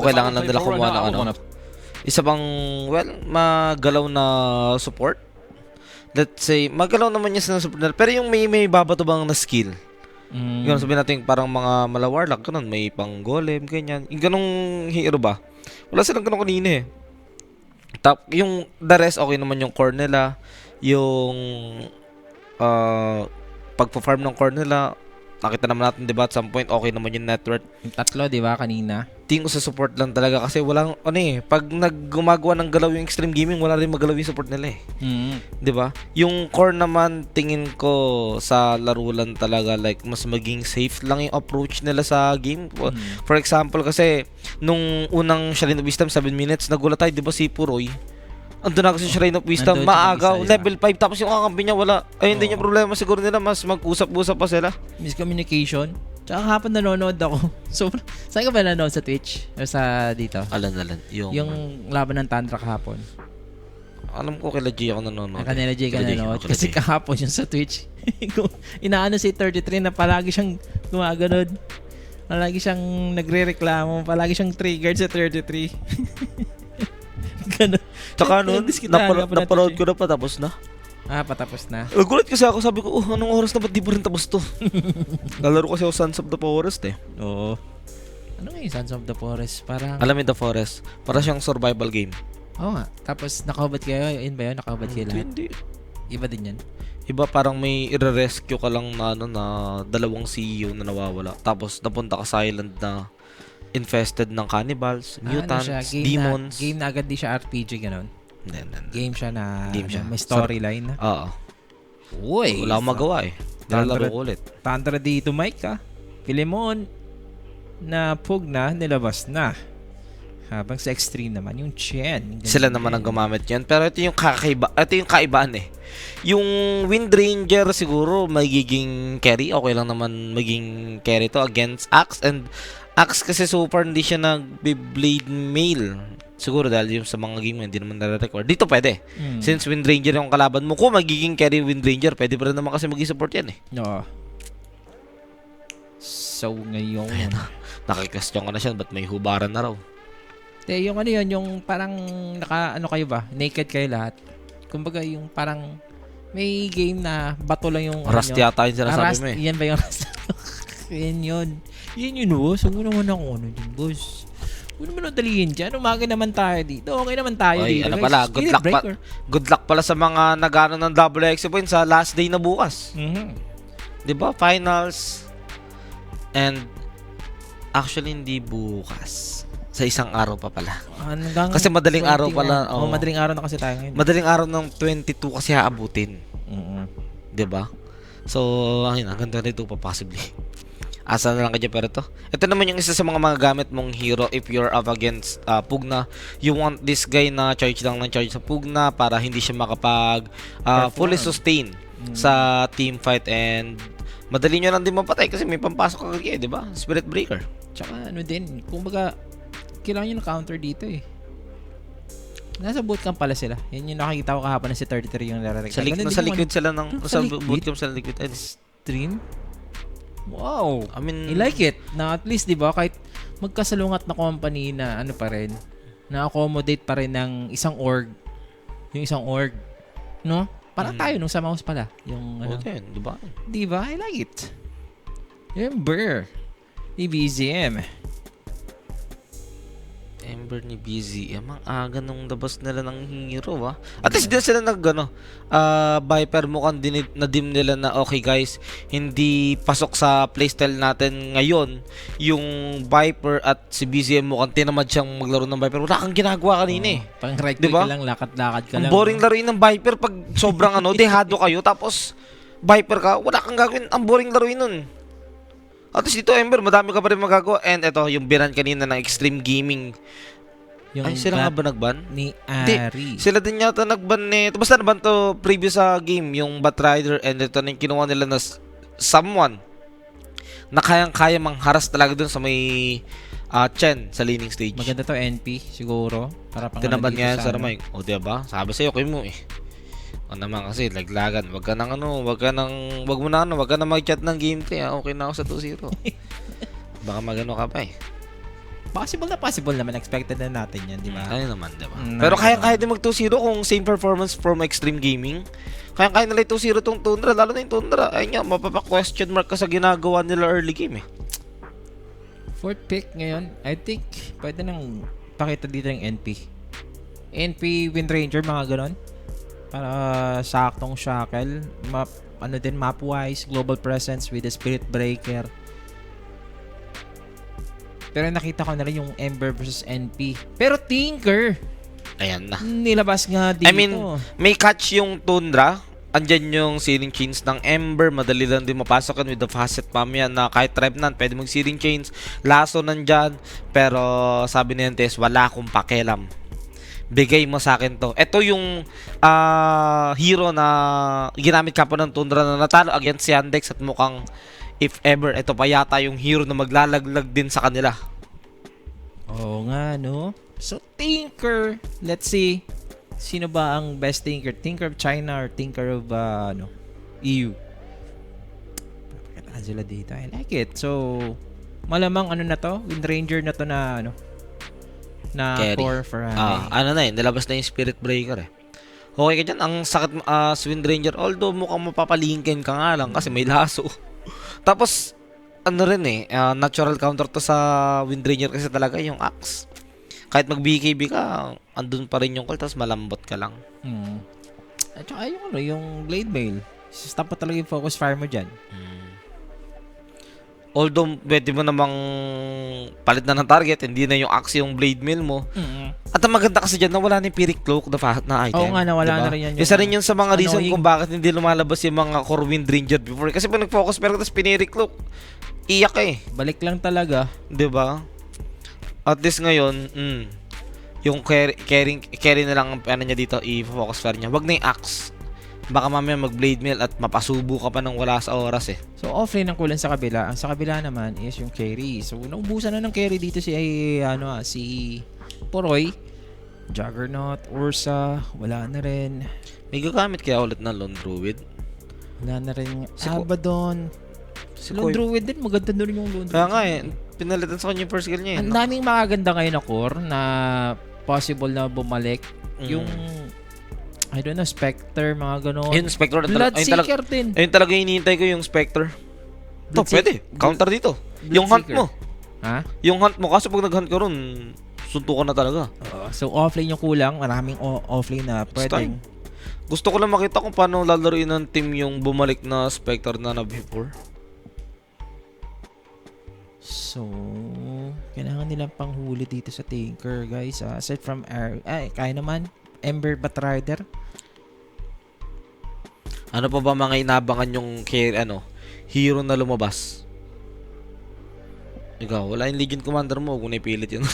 Kailangan lang nila kumuha ng ano. Isa bang, well, magalaw na support. Let's say, magalaw naman niya sa support nila. Pero yung may babato bang na skill. Yung sabihin natin parang mga malawarlock, ganun. May pang golem, ganyan. Yung ganong hero ba? Wala silang ganun kanina eh. Yung the rest, okay naman yung core nila. Yung pagpa-farm ng core nila, nakita naman natin, diba, at some point, okay naman yung network. Yung tatlo, di ba, kanina? Tingin ko sa support lang talaga kasi walang, pag naggumagawa ng galaw yung extreme gaming, wala rin magalaw yung support nila eh. Diba? Yung core naman, tingin ko sa laro lang talaga, like, mas maging safe lang yung approach nila sa game. For example, kasi, nung unang Shrine of Wisdom, 7 minutes, nagulat tayo, diba, si Puroy? Andun na kasi sa Shrine of Wisdom, maagaw, level 5, tapos yung kakampi niya wala. Ayun din yung problema siguro nila, mas mag-usap-usap pa sila. Miscommunication. Tsaka hapon nanonood ako. So, saan ka ba nanonood? Sa Twitch? O sa dito? Alan. Yung laban ng Tantra kahapon. Alam ko kila G ako nanonood. Kanila J ka nanonood. Kasi kahapon yung sa Twitch. Inaano si 33 na palagi siyang gumaganood. Palagi siyang nagre-reklamo. Palagi siyang triggered sa 33. Ganun. Tsaka nun, napanood ko na patapos na. Patapos na. Gulat kasi ako, sabi ko, anong oras na ba't di pa rin tapos to? Lalaro kasi ako Sons of the Forest eh. Oo. Ano nga yung Sons of the Forest? Parang... Alam mo the Forest, para siyang survival game. Oo nga. Tapos nakahubad kayo, yun ba yun? Nakahubad kayo lahat? Hindi. Iba din yan. Iba parang may i-rescue ka lang na, na dalawang CEO na nawawala. Tapos napunta ka sa island na infested ng cannibals, mutants, demons. Game na agad di siya RPG, gano'n? Game siya na may storyline. Oo. Uy! Wala akong magawa eh. Nilalaro ko ulit. Tantra dito, Mike, ha? Filemon na Pugna nilabas na. Habang sa Extreme naman, yung Chen. Sila naman ang gumamit yan. Pero ito yung kaibaan eh. Yung Wind Ranger siguro magiging carry. Okay lang naman maging carry to against Axe. And Axe kasi super hindi siya nag-blade mail. Siguro dahil yung sa mga game hindi naman nare-record. Dito pwede. Since Wind Ranger yung kalaban mo, kung magiging carry Wind Ranger, pwede pa rin naman kasi mag-support yan eh. Oo. So, ngayon... Nakikastyon ka na siya, ba't may hubaran na raw? Yung ano yun, yung parang ano kayo ba? Naked kayo lahat. Kumbaga yung parang may game na bato lang yung... Rust yata yung sinasabi mo eh. Yan ba yung Rust? Yan yun. Yan yun, boss. Huwag mo naman ako ano din, boss. Huwag naman dalihin dyan. Umaga naman tayo dito. Okay naman tayo dito. Ano pala, good luck pala sa mga nagano ng double exit point sa last day na bukas. Diba? Finals. And actually hindi bukas. Sa isang araw pa pala. Kasi madaling araw pala. Madaling araw na kasi tayo ngayon. Madaling araw ng 22 kasi haabutin. Diba? So, hanggang 22 pa possibly. Asa na lang kayo pero to. Ito naman yung isa sa mga gamit mong hero if you're up against Pugna. You want this guy na charge lang ng charge sa Pugna para hindi siya makapag fully sustain sa team fight and madali nyo lang din mapatay kasi may pampasok ka kagaya, di ba? Spirit Breaker. Tsaka ano din, kumbaga kailangan nyo counter dito eh. Nasa bootcamp pala sila. Yan yung nakikita ko kahapon na si 33 yung nare-record. Sa liquid sila ng sa bootcamp sa liquid stream. Wow. I mean, I like it. Na at least 'di ba kahit magkasalungat na company na ano pa rin, na accommodate pa rin ng isang org. Yung isang org, no? Parang tayo nung sa mouse pala, yung ano. Okay, 'di ba? 'Di ba? I like it. Ember. BZM. Ember ni BZM, ang aga nung labas nila ng hero At least din sila Viper mukhang na-dim nila na okay guys, hindi pasok sa playstyle natin ngayon yung Viper at si BZM mukhang tinamad siyang maglaro ng Viper. Wala kang ginagawa kanina eh. Pang right diba? Ka lang, lakad-lakad ka lang. Ang boring laruin ng Viper pag sobrang dehado kayo tapos Viper ka, wala kang gagawin. Ang boring laruin nun. At least dito, Ember, madami ka pa rin magagawa. And ito, yung binan kanina ng Extreme Gaming. Ay, sila nga ba nagban? Ni Ari. Sila din yata nagban nito. Basta naban to previous sa game, yung Batrider. And ito na yung kinuha nila na someone na kayang-kaya mangharas talaga dun sa may Chen sa laning stage. Maganda to, NP, siguro. Para pang tinaban nga yan sa Ramay. O, diba? Sabi sa'yo, okay mo eh. O naman kasi, laglagan. Wag mo na mag-chat ng game 3. Okay na ako sa 2-0. Baka magano ka pa eh. possible naman. Expected na natin yan, di ba? Kaya naman, diba? Mm, Pero kaya kaya din mag 2-0 kung same performance from Extreme Gaming. Kaya nila 2-0 tong Tundra, lalo na yung Tundra. Ayun nga, mapapa-question mark ka sa ginagawa nila early game eh. Fourth pick ngayon, I think pwede nang pakita dito yung NP Wind Ranger, mga ganon. Para saktong shackle. Map-wise, global presence with the Spirit Breaker. Pero nakita ko na rin yung Ember versus NP. Pero Tinker, Ayan na. nilabas nga dito. I mean, may catch yung Tundra. Andyan yung sealing chains ng Ember. Madali lang din mapasok yan with the facet palm yan na kahit Revenant, pwede mag sealing chains. Lasso nandyan. Pero sabi ni Entes, wala akong pakialam. Bigay mo sa akin to. Ito yung hero na ginamit ka po ng Tundra na natalo against si Yandex at mukhang if ever, ito pa yata yung hero na maglalaglag din sa kanila. Oo nga, no? So, Tinker, let's see. Sino ba ang best Tinker? Tinker of China or Tinker of EU? Pakita sila dito. I like it. So, malamang ano na to? Wind Ranger na to na na Carry. core for Ano na nilabas na yung Spirit Breaker eh. Okay ka dyan, ang sakit Wind Ranger, although mukhang mapapalingkin ka nga lang kasi may laso. Tapos, ano rin natural counter to sa Wind Ranger kasi talaga yung axe. Kahit mag-BKB ka, andun pa rin yung call, tapos malambot ka lang. At saka yung Blade Mail. Stop pa talaga yung focus fire mo dyan. Although, pwede mo namang palit na ng target, hindi na yung axe yung Blade Mail mo. At ang maganda kasi dyan, nawala na yung Pyrrhic Cloak na item. Oo nga, nawala diba? na rin yan. Isa rin yun sa mga reason annoying. kung bakit hindi lumalabas yung mga core Wind Ranger before. Kasi pag nag-focus pero tapos Pyrrhic Cloak, iyak eh. Balik lang talaga. Diba? At least ngayon, yung carry na lang ang ano niya dito, i-focus fire niya. Wag na yung axe. Baka mamaya mag-blade mail at mapasubo ka pa ng wala sa oras eh. So, offlane ang kulang sa kabila. Ang sa kabila naman is yung carry. So, naubusan na ng carry dito si Poroy. Juggernaut, Ursa, wala na rin. May gagamit kaya ulit ng Lone Druid? Wala na rin. Si Abaddon. Si Lone Koy. Druid din. Maganda na rin yung Lone Druid. Kaya nga pinalitan sa kanya yung first skill niya eh. Ang daming makaganda ngayon na core na possible na bumalik. Yung, I don't know, Spectre, mga gano'n. Ayun, Spectre. Bloodseeker din. Ayun talaga hinihintay ko yung Spectre. To, pwede. Counter dito. Yung hunt mo. Ha? Yung hunt mo. Kasi pag nag-hunt ka ron, suntukan na talaga. So, offlane yung kulang. Maraming offlane na pwedeng. Gusto ko lang makita kung paano lalaruin ng team yung bumalik na Spectre na before. So, kailangan nilang panghuli dito sa Tinker, guys. Aside from kaya naman, Ember Batrider. Ano pa ba mga inabangan yung hero na lumabas? Ikaw, wala yung Legion Commander mo kung naipilit yun.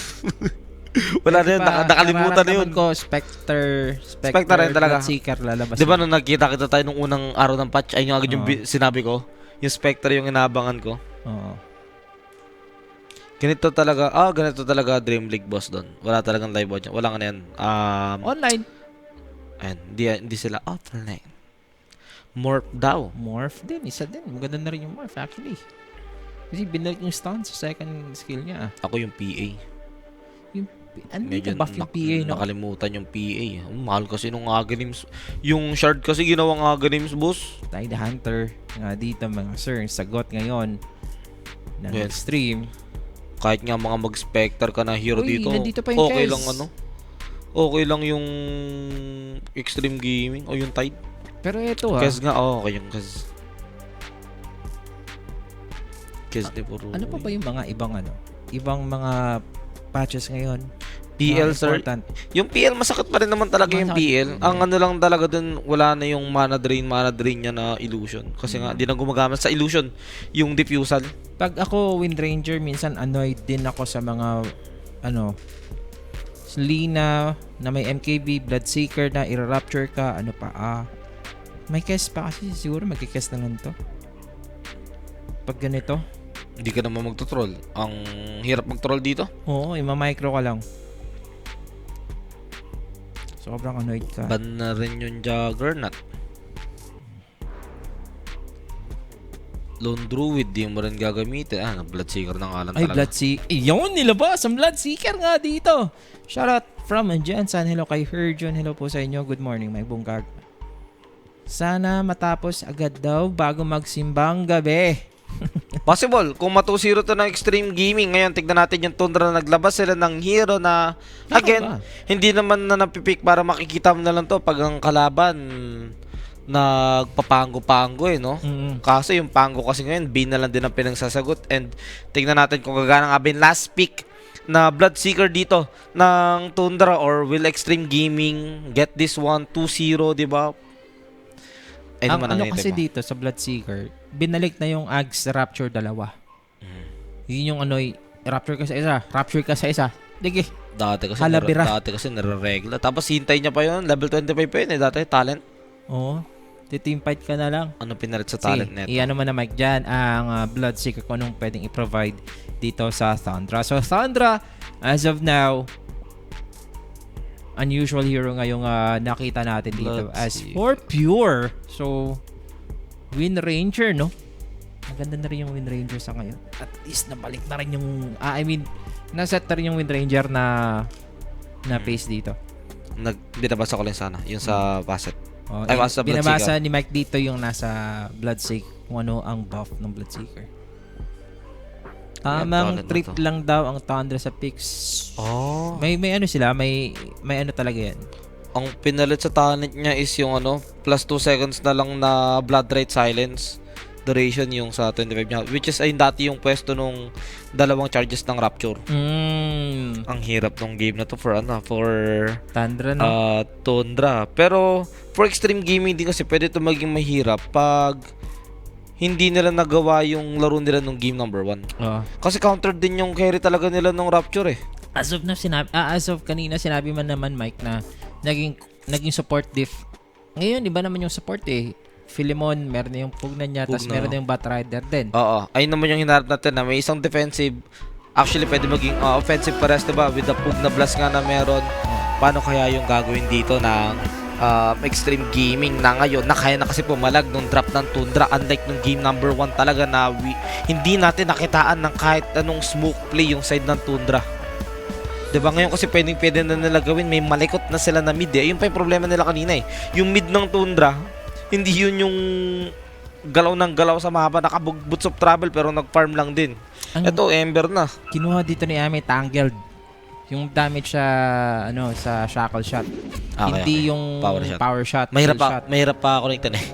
Wala na yun, nakalimutan na yun. Ko, Spectre rin talaga. Bloodseeker lalabas. Di ba nung nagkita kita tayo nung unang araw ng patch, ayun yung agad yung sinabi ko? Yung Spectre yung inabangan ko. Oo. Ganito talaga Dream League boss doon. Wala talagang live watch. Wala nga na yan. Online. Ayun, hindi sila offline. Morph daw. Morph din, isa din. Maganda na rin yung Morph actually. Kasi binalik yung stun sa second skill niya. Ako yung PA. Ano dito buff yung PA, no? Nakalimutan yung PA. Mahal kasi nung Aghanims. Yung shard kasi ginawang Aghanims, boss. Tide Hunter. Nga dito mga sir, sagot ngayon ng extreme. Kahit nga mga mag-specter ka na hero dito, nandito pa yung okay Kez. lang okay lang yung extreme gaming o yung Tide. Pero ito Kez nga, okay yung Kez. Kez de puro. Ano pa ba yung mga ibang mga patches ngayon? PL, sir. Important. Yung PL, masakit pa rin naman talaga yung PL. Ang lang talaga dun, wala na yung mana drain niya na illusion. Kasi nga, di na gumagamit sa illusion yung diffusal. Pag ako Wind Ranger, minsan annoyed din ako sa mga Lina na may MKB, Bloodseeker na i-rapture ka, may cast pa kasi siguro magkikast na lang to. Pag ganito. Hindi ka naman magtutroll. Ang hirap mag-troll dito. Oo, ima-micro ka lang. Sobrang annoyed ka. Ban na rin yung Juggernaut. Lone Druid, di mo rin gagamitin. Bloodseeker na nga lang Ay, talaga. Yun, nilabas. Ang Bloodseeker nga dito. Shoutout from Jensen. Hello kay Herjon. Hello po sa inyo. Good morning, my bunggag. Sana matapos agad daw bago magsimbang gabi. Possible. Kung matu-0 to ng Extreme Gaming, ngayon tignan natin yung Tundra na naglabas sila ng hero na, again, hindi naman na napipick para makikita mo na lang to pag ang kalaban nagpapango-pango no? Kaso yung pango kasi ngayon, B na lang din ang pinagsasagot. And tignan natin kung gagana nga ba yung last pick na Bloodseeker dito ng Tundra, or will Extreme Gaming get this one 2-0, di ba? Ang ano kasi dito sa Bloodseeker, binalik na yung Ags Rapture 2. Yun yung ano, Rapture ka sa isa, Rapture ka sa isa. Dige. Dati Halabira. kasi nare-regla. Tapos hintay niya pa yun, level 25 pa yun dati talent. Oo. Team fight ka na lang. Ano pinalit sa talent neto? I-ano mo na Mike dyan ang Bloodseeker kung anong pwedeng i-provide dito sa Thundra. So Thundra, as of now, unusual hero ngayong nakita natin dito as for pure. So, Wind Ranger, no? Maganda na rin yung Wind Ranger sa ngayon. At least nabalik na rin yung, naset na rin yung Wind Ranger na pace dito. Binabasa ko lang sana, yung sa Facet. Binabasa ni Mike dito yung nasa Bloodseeker, kung ano ang buff ng Bloodseeker. Tamang trip lang daw ang Tundra sa picks. Oh. May ano sila, may ano talaga yan. Ang pinalit sa talent niya is yung plus 2 seconds na lang na Blood Rite Silence duration yung sa 25 niya, which is ay dati yung pwesto nung dalawang charges ng Rapture. Ang hirap ng game na to for Tundra, no? Tundra. Pero for Extreme Gaming din kasi pwede to maging mahirap pag hindi nila nagawa yung laro nila nung game number 1. Kasi counter din yung carry talaga nila nung Rapture eh. As of kanina sinabi man naman Mike na naging support diff. Ngayon iba naman yung support eh. Philemon, meron na yung Pugna niya, tapos meron na yung Batrider din. Oo, ayun naman yung hinarap natin na may isang defensive. Actually pwede maging offensive pares, diba? With the Pugna Blast nga na meron. Paano kaya yung gagawin dito ng Extreme Gaming na ngayon na kaya na kasi pumalag nung drop ng Tundra, unlike nung game number 1 talaga na hindi natin nakitaan ng kahit anong smoke play yung side ng Tundra. Diba ngayon kasi pwede na nila gawin, may malikot na sila na mid eh. Yun pa yung problema nila kanina eh. Yung mid ng Tundra, hindi yun yung galaw ng galaw sa mapa, nakaboots of travel pero nag-farm lang din. Ito, Ember na. Kinuha dito ni Ame Tangled. Yung damage sa shackle shot. Hindi yung power shot. Mahirap pa connectan eh.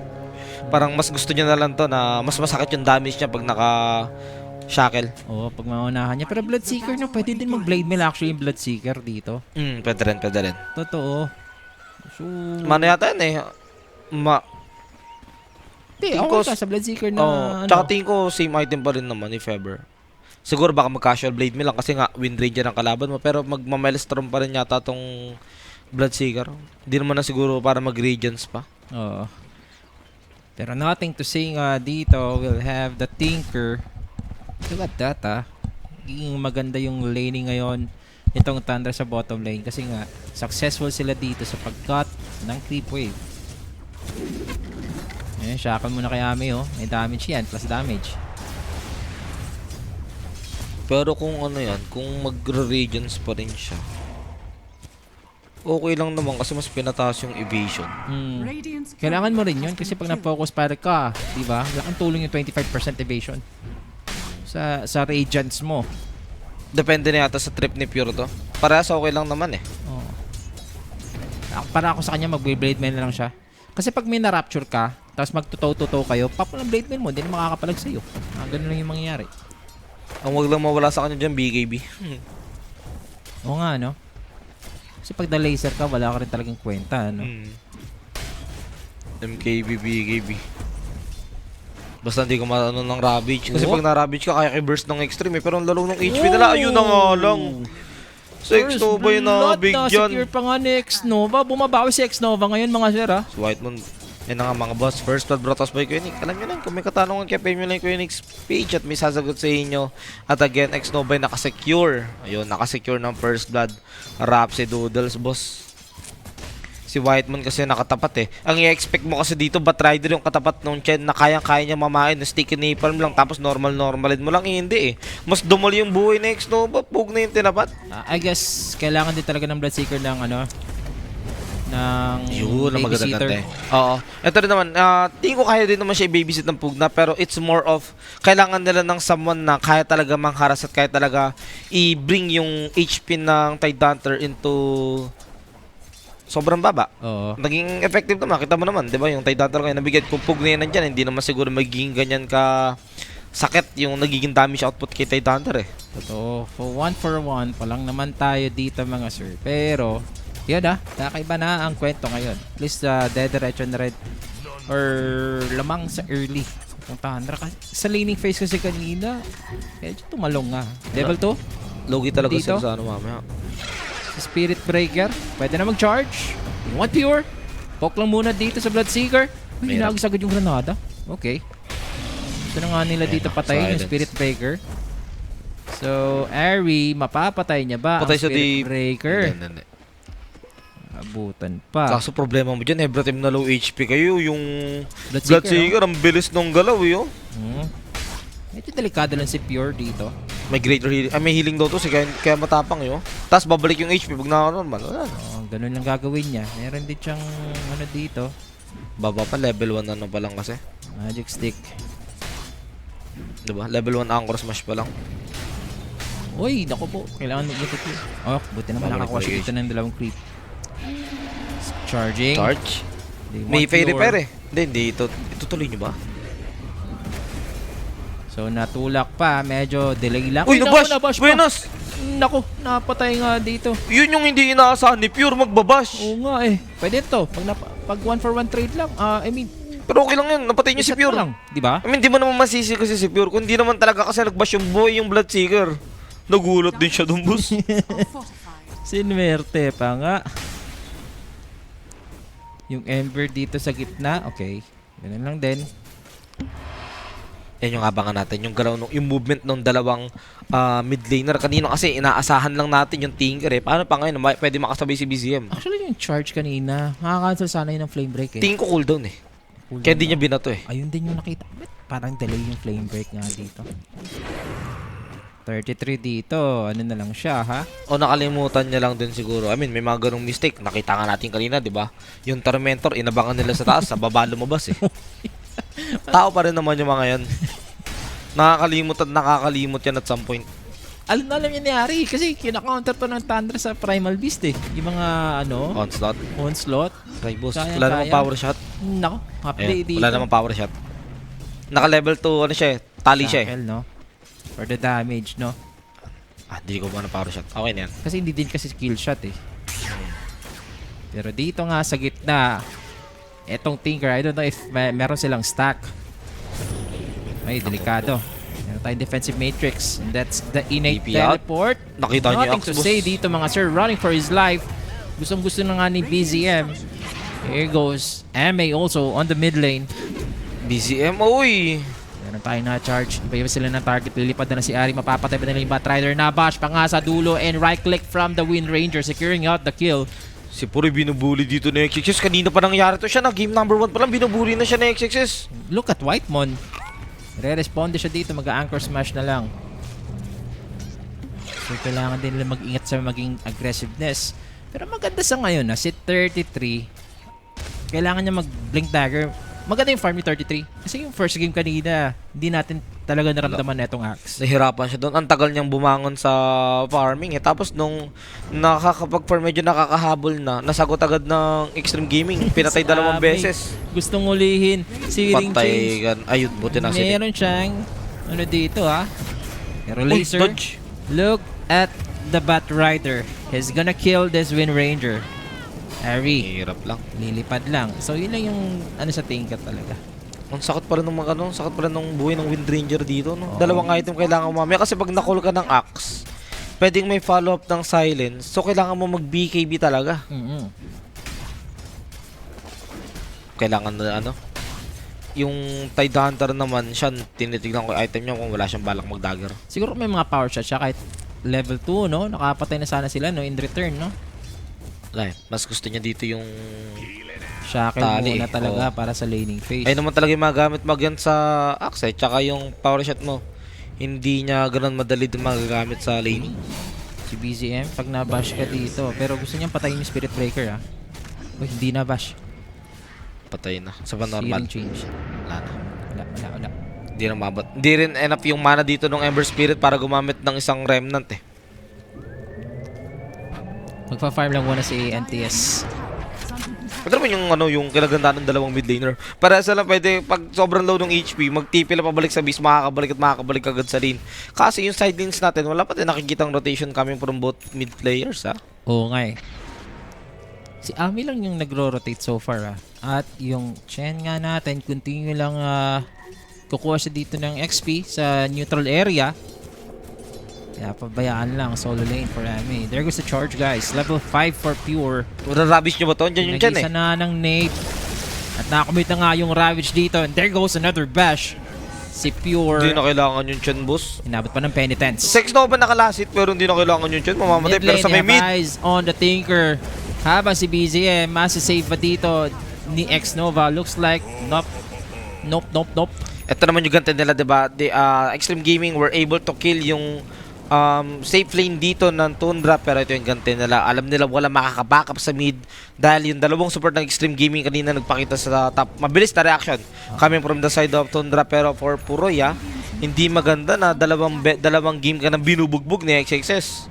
Parang mas gusto niya na lang to na mas masakit yung damage niya pag naka-shackle. Oo, pag maunahan niya. Pero Bloodseeker na, pwede din mag-blade mail actually yung Bloodseeker dito. Pwede rin. Totoo. So, mano yata yun eh. Okay ka sa Bloodseeker na tsaka tingin ko same item pa rin naman if ever. Siguro baka mag-casual blade me lang kasi nga Wind Ranger ang kalaban mo, pero magma-maelstrom pa rin yata tong Bloodseeker. Hindi naman na siguro para mag-regions pa. Oo. Pero nothing to say nga dito. We'll have the Tinker. Look at that Magiging maganda yung laning ngayon itong Tundra sa bottom lane kasi nga successful sila dito sa pag-cut ng creep wave. Shackle muna kay Ame may damage yan, plus damage. Pero kung kung mag-regions pa rin siya, okay lang naman kasi mas pinataas yung evasion. Kailangan mo rin yun kasi pag na-focus para ka, di ba? Laking tulong yung 25% evasion sa Radiance mo. Depende na yata sa trip ni Pure to. Parehas okay lang naman eh. Para ako sa kanya, mag-blade mail na lang siya. Kasi pag may na-rapture ka, tapos magtutow-tutow kayo, papa ng blade mail mo, hindi na makakapalag sa'yo. Ganun lang yung mangyayari. Ang wag lang mawala sa kanya dyan, BKB. Oo nga, no? Kasi pag na-laser ka, wala ka rin talagang kwenta, no? MKB, BKB. Basta hindi ko ng Ravage. Kasi pag na-Ravage ka, kaya i-burst ng extreme eh. Pero ang lalo ng HP nila, ayun na nga lang. Sa X-Nova yung nabigyan. Secure pa nga ni X-Nova. Bumabawi si X-Nova ngayon, mga sir, ha? Si Whitemoon, yun na nga mga boss. First blood brought us by Koenig. Alam nyo lang, kung may katanungan kaya PM nyo lang Koenig's page at may sasagot sa inyo. At again, X-Nova ay nakasecure. Ayun, nakasecure ng first blood. Rap si Doodles, boss. Si Whiteman kasi nakatapat eh. Ang i-expect mo kasi dito, Batrider yung katapat nung Chen na kayang-kaya niya mamain ng sticky napalm lang tapos normalin mo lang, hindi eh. Mas dumali yung buhay na X-Nova, pug na yung tinapat. I guess, kailangan din talaga ng Bloodseeker ng ano, ng Yun, ang babysitter. maganda eh. Oo. Ito rin naman, tingin ko kaya din naman siya i-babysit ng Pugna pero it's more of kailangan nila ng someone na kaya talaga mangharas at kaya talaga i-bring yung HP ng Tidehunter into sobrang baba. Oo. Naging effective naman, kita mo naman, di ba? Yung Tidehunter kayo nabigyan, kung Pugna yan nandyan, hindi naman siguro magiging ganyan ka sakit yung nagiging damage output kay Tidehunter eh. Totoo. For 1 pa lang naman tayo dito mga sir. Pero, yun kakaiba na ang kwento ngayon. At least dediretso na red or lamang sa early. Yung Tundra kasi sa laning phase kasi kanina, medyo tumalong nga. Level 2, Logi talaga Dito? sila sa ano mamaya. sa Spirit Breaker, pwede na mag-charge. You want pure? Poke lang muna dito sa Bloodseeker. Uy, Mahirap. hinagos agad yung granada. Okay. Gusto na nga nila dito patayin yung silence. Spirit Breaker. So, Ari, mapapatay niya ba Patay ang sa Spirit di... Breaker? Hindi. Abutan pa. Kaso problema mo dyan, every time na low HP kayo, yung Bloodseeker, Bloodseeker, ang bilis nung galaw eh, oh. Medyo delikado lang si Pure dito. May greater healing, may healing daw to, kaya matapang yun. Tapos babalik yung HP pag naka-normal, wala na. Ganun lang gagawin niya. Meron din siyang ano dito. Baba pa, level 1 ano pa lang kasi. Magic Stick. Diba? Level 1 Anchor Smash pa lang. Uy, naku po. Kailangan mag-get it. Oh, buti naman Babalik nakakuha siya yung dito ng dalawang creep. Charging. Charge? They May want Fairy lure. Repair eh. Hindi, itutuloy nyo ba? So, natulak pa. Medyo delay lang. Uy, naku, nabash! nabash pa. Buenas! Naku, napatay nga dito. Yun yung hindi inaasahan ni Pure, magbabash. Oo nga eh. Pwede ito. Pag 1-for-1 trade lang. I mean, Pero okay lang yun, napatay niyo si reset mo Pure. lang. Di ba? I mean, di mo naman masisi kasi si Pure. Kung di naman talaga kasi nagbash yung boy, yung Bloodseeker. Nagulat din siya dun, boss. Sinwerte pa nga. Yung Ember dito sa gitna. Okay. Ganun lang din. Yan yung abangan natin, yung galaw, yung movement ng dalawang mid laner. Kanino kasi inaasahan lang natin yung Tinker eh. Paano pa ngayon, pwede makasabay si BZM? Actually, yung charge kanina, makakancel sana yun ng Flame Break eh. Tingin ko cooldown eh. Cooldown Kaya di niya na. binato eh. Ayun din yung nakita. Ba't parang delay yung Flame Break nga dito. 33 dito. Ano na lang siya, ha? O nakalimutan niya lang din siguro. I mean, may mga ganong mistake. Nakita nga natin kanina, di ba? Yung Tormentor, inabangan nila sa taas, sa baba lumabas eh. Tao pa rin naman yung mga yan. Nakakalimot at nakakalimot yan at some point. Alam niya ni Ari kasi kina-counter to ng Tundra sa Primal Beast eh. Yung mga Onslaught, onslaught. Tribus. Kaya, Wala namang kaya. power shot. Nako, half day Ayan, dito. wala namang power shot. Naka-level 2, ano siya eh. Tali siya eh. Shackle, no? For the damage, no? Di ko ba na power shot. Okay na yan. Kasi hindi din kasi skill shot eh. Pero dito nga sa gitna, etong Tinker, I don't know if meron silang stack. Ay, delikado. Meron tayong defensive matrix. And that's the innate TP out. teleport. Nakita niyo yung Nothing to Axbus. say dito mga sir. Running for his life. Gustong-gusto na nga ni BZM. Here goes MA also on the mid lane. BZM, uy! Meron tayong na-charge. Iba-iba sila ng target. Lilipad na si Ari. Mapapatay pa nila yung Batrider. Nabash pa nga sa dulo. And right-click from the Wind Ranger. Securing out the kill. Si Puri binubuli dito na XXS. Kanina pa nangyari to siya na. Game number 1 pa lang, binubuli na siya na XXS. Look at Whitemon. Re-responde siya dito. Mag-anchor smash na lang. So, kailangan din nila mag-ingat sa maging aggressiveness. Pero maganda sa ngayon na si 33. Kailangan niya mag-blink dagger. Maganda yung farm ni 33. Kasi yung first game kanina, hindi natin talaga naramdaman na itong axe. Nahirapan siya doon. Ang tagal niyang bumangon sa farming eh. Tapos nung nakakapag-farm, medyo nakakahabol na, nasagot agad ng Extreme Gaming. Pinatay dalawang Sabi, beses. Gustong ulihin si Ring Patay Change. gan. Ayun, buti na siya. Meron siyang ano dito ha. Pero Uy, laser. dodge. Look at the Bat Rider. He's gonna kill this Wind Ranger. Harry, Hirap lang. lilipad lang. So yun lang yung ano sa Tinker talaga. Ang sakit pa rin ng mga ano, sakit pa rin ng buhay ng Wind Ranger dito, no? Oo. Dalawang item kailangan mo mamaya kasi pag na-call ka ng Axe, pwedeng may follow-up ng Silence. So kailangan mo mag-BKB talaga. Kailangan na ano. Yung Tidehunter naman, siya tinitignan ko yung item niya kung wala siyang balak mag-dagger. Siguro may mga power shot siya kahit level 2, no? Nakapatay na sana sila, no? In return, no? Wala eh. Mas gusto niya dito yung Shackle tali, muna talaga oo. para sa laning phase. ay naman talaga yung magamit mag-yan sa axe eh. Tsaka yung power shot mo. Hindi niya ganun madali din magagamit sa laning. Si BZM, pag nabash ka dito, pero gusto niyang patayin yung Spirit Breaker, Uy, hindi nabash. Patay na. Sa normal. Searing change. Wala na. Wala. Hindi na mabot. Hindi rin enough yung mana dito ng Ember Spirit para gumamit ng isang remnant eh. Magpa-farm lang muna si NTS. Pwede naman yung ano, yung kinagandaan ng dalawang mid laner. Para sa lang pwede pag sobrang low ng HP, mag-TP lang pabalik sa base, makakabalik agad sa lane. Kasi yung side lanes natin, wala pa din nakikitang rotation coming from both mid players, ha. Oo nga eh. Si Ami lang yung nagro-rotate so far, At yung Chen nga natin, continue lang kukuha siya dito ng XP sa neutral area. Kaya pabayaan lang solo lane for Ami. There goes the charge, guys. Level 5 for Pure. Rabish nyo ba to? Diyan yung Chen eh. Nag-isa na ng nade. At nakakamit na nga yung Ravage dito. And there goes another bash. Si Pure. Hindi na kailangan yung Chen, boss. Inabot pa ng penitence. Sex Nova nakalasit pero hindi na kailangan yung Chen. Mamamatay pero sa may mid. Eyes on the Tinker. Habang si BZM, masasave pa dito ni X-Nova. Looks like, nope. Ito naman yung ganti nila, diba? Extreme Gaming were able to kill yung safe lane dito ng Tundra, pero ito yung ganti nila. Alam nila wala makaka-backup sa mid dahil yung dalawang support ng Extreme Gaming kanina nagpakita sa top. Mabilis na reaction coming from the side of Tundra, pero for Puroy, hindi maganda na dalawang game ka nang binubugbog ni XXS.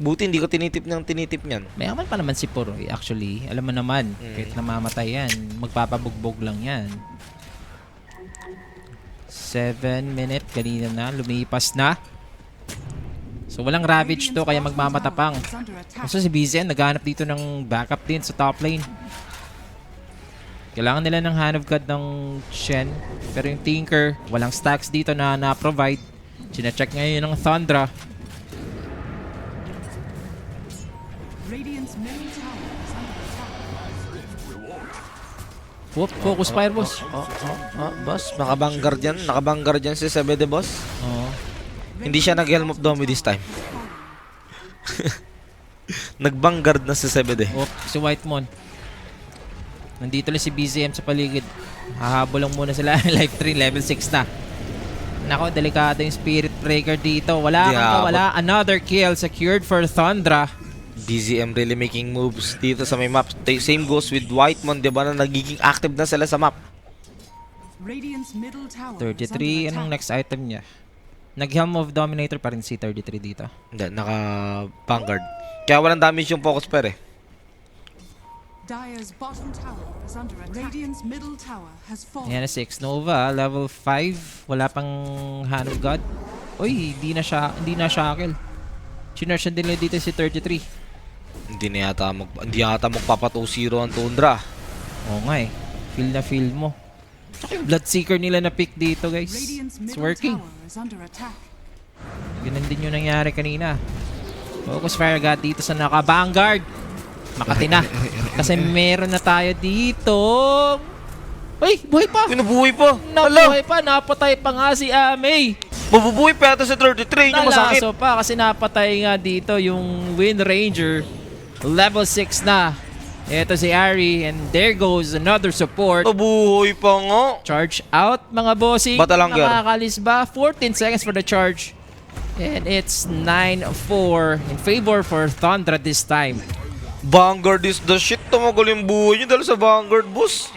Buti hindi ko tinitip niyan. Mayaman pa naman si Puroy, actually. Alam mo naman, kahit namamatay yan, magpapabugbog lang yan. 7 minute, kanina na, lumipas na. So walang Ravage to, kaya magmamatapang. Kasi si BZN, naghahanap dito ng backup din sa top lane. Kailangan nila ng Hand of God ng Shen. Pero yung Tinker, walang stacks dito na na-provide. Sina-check ngayon ng Thundra. Whoop, focus fire, boss. Boss, nakabangguard yan si Sebede, boss. Oo. Hindi siya nag-Helm of Domi this time. Nagbangguard na si Sebede. Whoop, si Whitemon. Nandito lang si BZM sa paligid. Hahabol lang muna sila. Life 3, level 6 na. Nako, delikado yung Spirit Breaker dito. Wala. Another kill secured for Thundra. BZM really making moves dito sa may map. Same goes with Whitemon, diba, na nagiging active na sila sa map. 33, anong next item niya? Nag-Helm of Dominator pa rin si 33 dito. Hindi, naka-Vanguard. Kaya walang damage yung focus pair eh. Ayan na 6 Nova, level 5. Wala pang Hand of God. Uy, hindi na shackle. Chinurge din nila dito si 33. Hindi yata magpapa-2-0 ang Tundra. Oo nga eh. Feel mo. Tsaka yung Bloodseeker nila na pick dito, guys. It's working. Ganun din yung nangyari kanina. Focus Fire agad dito sa naka-Vanguard. Makati na. Kasi meron na tayo dito. Uy, buhay pa! Pinubuhay pa! Nabuhay pa! Napatay pa nga si Amey! Mabubuhay pa yata sa 33, yung masakit. Nalaso pa kasi napatay nga dito yung Wind Ranger. Level 6 na. Ito si Ari and there goes another support. Mabuhay pa nga. Charge out mga bossing. Batalangger. Nakakalis ba? 14 seconds for the charge. And it's 9-4 in favor for Thundra this time. Vanguard is the shit. Tumagal yung buhay nyo dahil sa Vanguard, boss.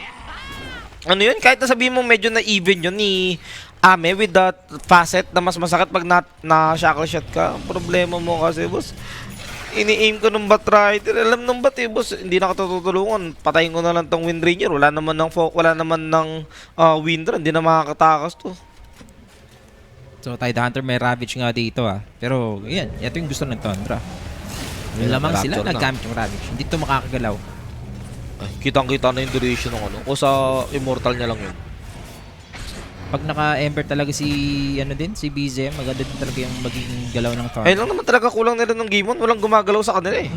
Ano yun? Kahit na sabihin mo medyo na even yun ni Ame with that facet na mas masakit pag na-shackle shot ka. Ang problema mo kasi, boss, ini-aim ko ng Batrider. Alam ng Bat eh, boss, hindi na katutulungan. Patayin ko na lang tong Wind Ranger. Wala naman ng Windra. Hindi na makakatakas to. So Tide Hunter may Ravage nga dito Pero yan, ito yung gusto ng Thundra. Yung lamang sila naggamit yung Ravage. Hindi to makakagalaw. Ay, kitang-kita na yung duration ng ano. O sa Immortal niya lang yun. Pag naka-Ember talaga si si BZM, maganda din talaga yung magiging galaw ng Thundra. Ayun lang naman talaga kulang nila ng game 1. Walang gumagalaw sa kanila eh.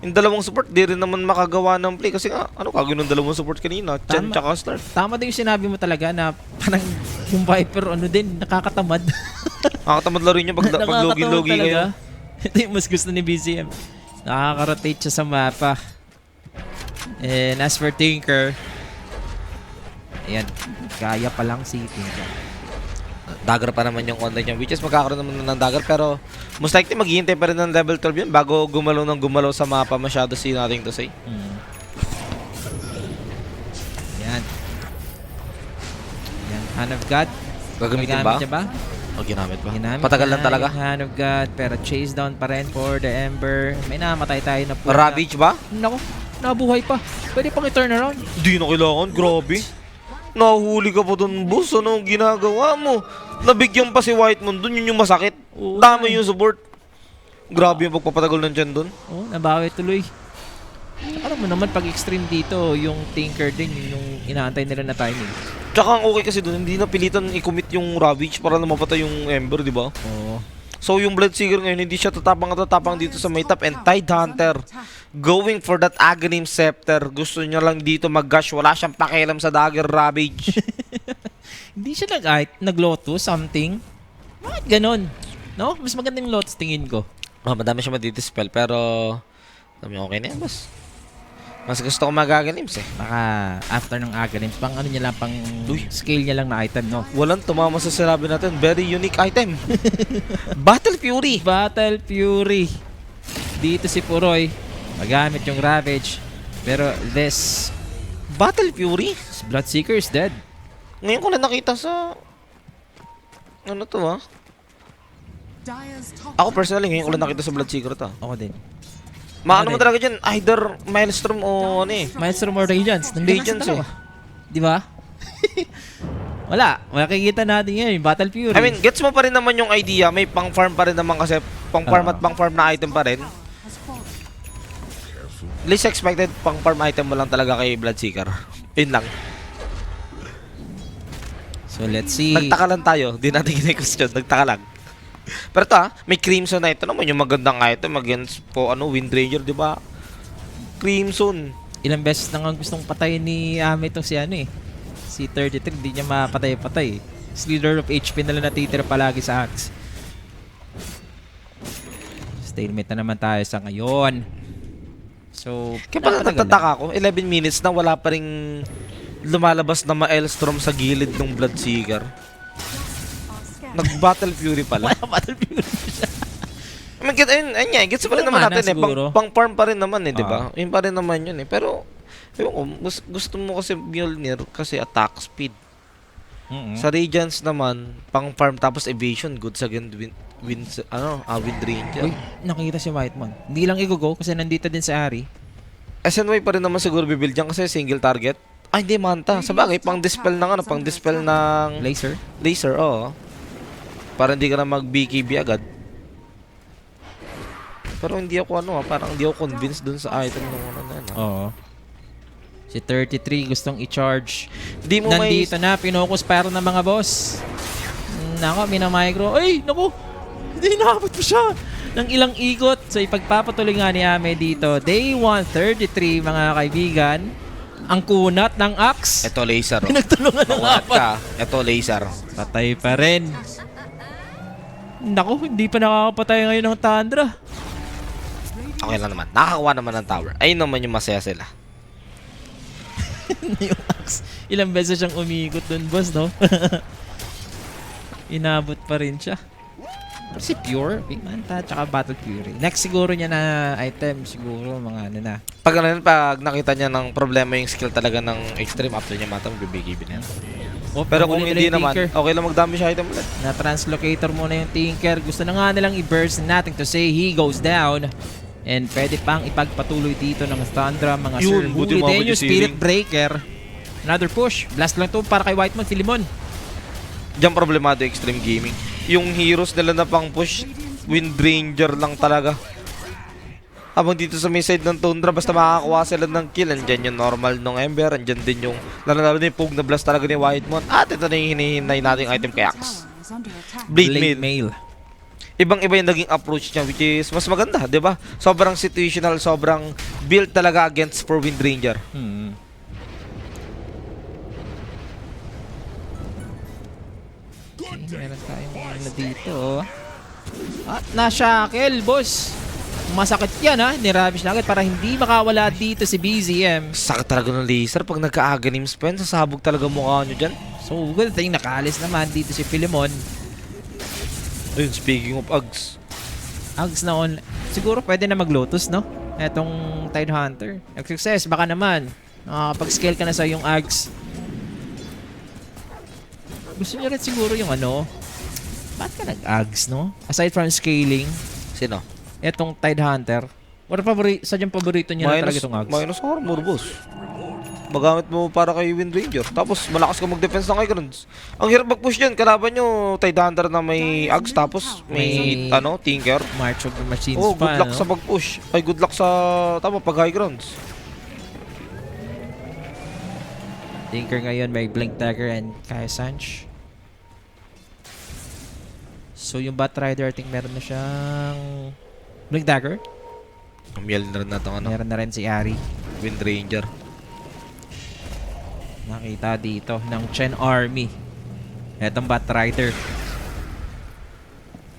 Yung dalawang support, di rin naman makagawa ng play. Kasi nga, kagano'n dalawang support kanina. Chen tsaka Star. Tama din yung sinabi mo talaga na parang yung Viper, nakakatamad. Nakakatamad laro niya pag login-login ngayon. Ito yung mas gusto ni BZM. Nakaka-rotate siya sa mapa. And as for Tinker, ayan, kaya pa lang si Tinker. Dagger pa naman yung online niya, which is magkakaroon naman ng dagger, pero most likely maghihintay pa rin ng level 12 yun bago gumalaw ng gumalaw sa mapa. Masyado nothing to say. Yan. Yan, Hand of God. Gagamitin ba? Ginagamit niya ba? O ginamit ba? Ginamit Patagal na lang talaga. yung Hand of God, pero chase down pa rin for the Ember. May namatay tayo na po. Ravage ba? Naku, nabuhay pa. Pwede pang i-turn around. Di na kailangan, grabe. Nahuli ka pa dun, boss. Ano ang ginagawa mo? Nabigyan pa si Whitemon dun, yun yung masakit. Oo. Dami yung support. Grabe yung pagpapatagal ng tiyan dun. Oh, nabawi tuloy. Alam mo naman, pag extreme dito, yung Tinker din, yung inaantay nila na timing. Tsaka ang okay kasi dun, hindi na pilitan i-commit yung Ravage para na mapatay yung Ember, di ba? Oo. So yung Bloodseeker ngayon, hindi siya tatapang at tatapang dito sa may top. And Tide Hunter, going for that Aghanim Scepter. Gusto niya lang dito mag-gush. Wala siyang pakialam sa Dagger Ravage. Hindi siya nag-lotus something. Bakit ganon? No? Mas maganda yung lotus tingin ko. Madami siya madidispel, pero okay na yan, boss. Mas gusto ko mag-Aghanims eh. Baka after ng Aghanim, pang ano niya lang, pang scale niya lang na item, no? Walang tumama sa sinabi natin. Very unique item. Battle Fury. Battle Fury. Dito si Puroy, magamit yung Ravage. Pero this Battle Fury? Bloodseeker is dead. Ngayon ko na nakita sa... Ano to ha? Ako personally, ngayon ko lang nakita sa Bloodseeker to. Ako din. Maano mo talaga dyan? Either Maelstrom o ano eh. Maelstrom or Radiance. Nandiyan Radiance sa dalawa. Di ba? Wala. Makikita natin ngayon yung Battle Fury. I mean, gets mo pa rin naman yung idea. May pang-farm pa rin naman kasi. Pang-farm at pang-farm na item pa rin. Least expected, pang-farm item mo lang talaga kay Bloodseeker. Yun lang. So let's see. Nagtaka lang tayo. Di natin kine-question. Nagtaka lang. Pero ito may Crimson na ito naman yung magandang item against po Windranger, di ba? Crimson. Ilang beses na nga gustong patayin ni Ame to si si 33, hindi niya mapatay-patay. Slither of HP na lang natitira palagi sa Axe. Stalemate na naman tayo sa ngayon. So, Kaya pala nagtataka ako, 11 minutes na wala pa rin lumalabas na Maelstrom sa gilid ng Bloodseeker. Nag-Battle Fury pala. Battle Fury siya. I mean, ayun, gets pa rin naman natin siguro. Pang-farm pa rin naman di ba? Yun pa rin naman yun Pero, gusto mo kasi Mjolnir kasi attack speed. Sa Radiance naman, pang-farm tapos evasion, goods against Wind Ranger. Uy, nakikita si Whitemon. Hindi lang i-go kasi nandito din si Ari. SNY pa rin naman siguro bibuild dyan kasi single target. Ay, hindi, Manta. Sa bagay, pang-dispel ng pang-dispel ng... Laser, oo. Para hindi ka na mag-BKB agad. Pero hindi ako parang hindi ako convinced dun sa item ng na yan. Oo. Si 33 gustong i-charge. Di mo Nandito na, pinokus para ng mga boss. Nako, minamicro. Ay, naku! Hindi nakapot pa siya ng ilang ikot. So, ipagpapatuloy nga ni Ame dito. Day 133, mga kaibigan. Ang kunat ng axe. Ito laser. Pinagtulungan ng apat. Ito laser. Patay pa rin. Naku, hindi pa nakakapatay ngayon ng Tundra. Okay lang naman. Nakakakuha naman ng tower. Ayun naman yung masaya sila. Yung axe. Ilang beses siyang umikot dun, boss, no? Inabot pa rin siya. Si Pure, Big Manta, tsaka Battle Fury. Next siguro niya na item, siguro mga na. Pag nakita niya ng problema yung skill talaga ng extreme, after niya mata, magbibigay na yan. Pero kung hindi naman, okay lang magdami siya item ulit. Na translocator muna yung Tinker. Gusto na nga nilang i-burst, nothing to say, he goes down. And pwede pang ipagpatuloy dito ng Thundra, mga Sir Bulidenyo, Spirit Breaker. Another push. Blast lang to para kay Whitemon, Filimon. Diyan problemado extreme gaming. Yung heroes nila na pang push, Windranger lang talaga. Habang dito sa may side ng Tundra, basta makakakuha sila ng kill. Andyan yung normal ng Ember, andyan din yung lalo na yung Pug na blast talaga ni Whitemon. At ito na yung hinihinay nating item kay Axe. Blade Mail. Ibang-iba yung naging approach niya, which is mas maganda, di ba? Sobrang situational, sobrang built talaga against for Windranger. Okay, meron tayong ano dito. At na-shackle, boss. Masakit yan ha. Nirabish na agad para hindi makawala dito si BZM. Sakit talaga ng laser. Pag nagka-aghanim spell, sasabog talaga mukha nyo dyan. So good thing nakaalis naman dito si Philemon. Ayun, speaking of Ags. Ags na on. Siguro pwede na mag-Lotus, no? Etong Tide Hunter. Success, baka naman. Pag-scale ka na sa yung Ags. Gusto niya rin siguro yung ano. Ba't ka nag-Ags, no? Aside from scaling, Sino? etong Tide Hunter. Sadyang paborito niya na talaga itong Ags. Minus armor, boss. Magamit mo para kay Wind Ranger. Tapos malakas ka mag-defense ng Icons. Ang hirap mag-push dyan. Kalaban nyo Tide Hunter na may Ags tapos may Tinker. March of the Machines Oh, pa, good luck no? sa pag-push. Ay, good luck sa pag high grounds. Tinker ngayon may Blink Dagger and Kaya Sanch. So yung Bat Rider, I think meron na siyang Blink Dagger. Amiel na rin natin Meron na rin si Ari. Wind Ranger. Nakita dito ng Chen Army. Etong Bat Rider.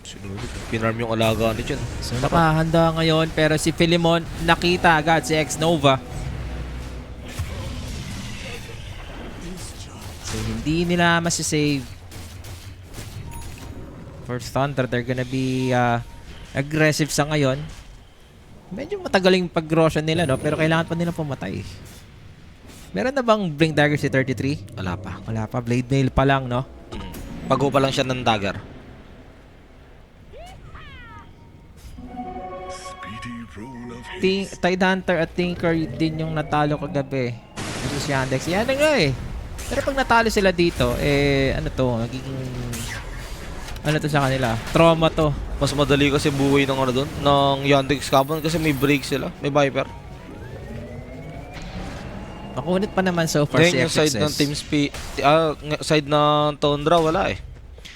Sinulid. Pinarm yung alaga ni Chen. So nakahanda ngayon pero si Philemon nakita agad si X-Nova. So hindi nila masisave. For Thunder, they're gonna be aggressive sa ngayon. Medyo matagaling pag-roshan nila, no? Pero kailangan pa nilang pumatay. Meron na bang Blink Dagger si 33? Wala pa. Wala pa. Blade Mail pa lang, no? Pago pa lang siya ng dagger. Tide Hunter at Tinker din yung natalo kagabi. Ito si Yandex. Yan na nga eh. Pero pag natalo sila dito, ano to, nagiging... Ano to sa kanila? Trauma to. Mas madali kasi buhay ng ano doon, ng Yandex Carbon kasi may break sila, may Viper. Makunit pa naman so far si Then yung side FXS. ng Team Speed, side ng Tundra, wala eh.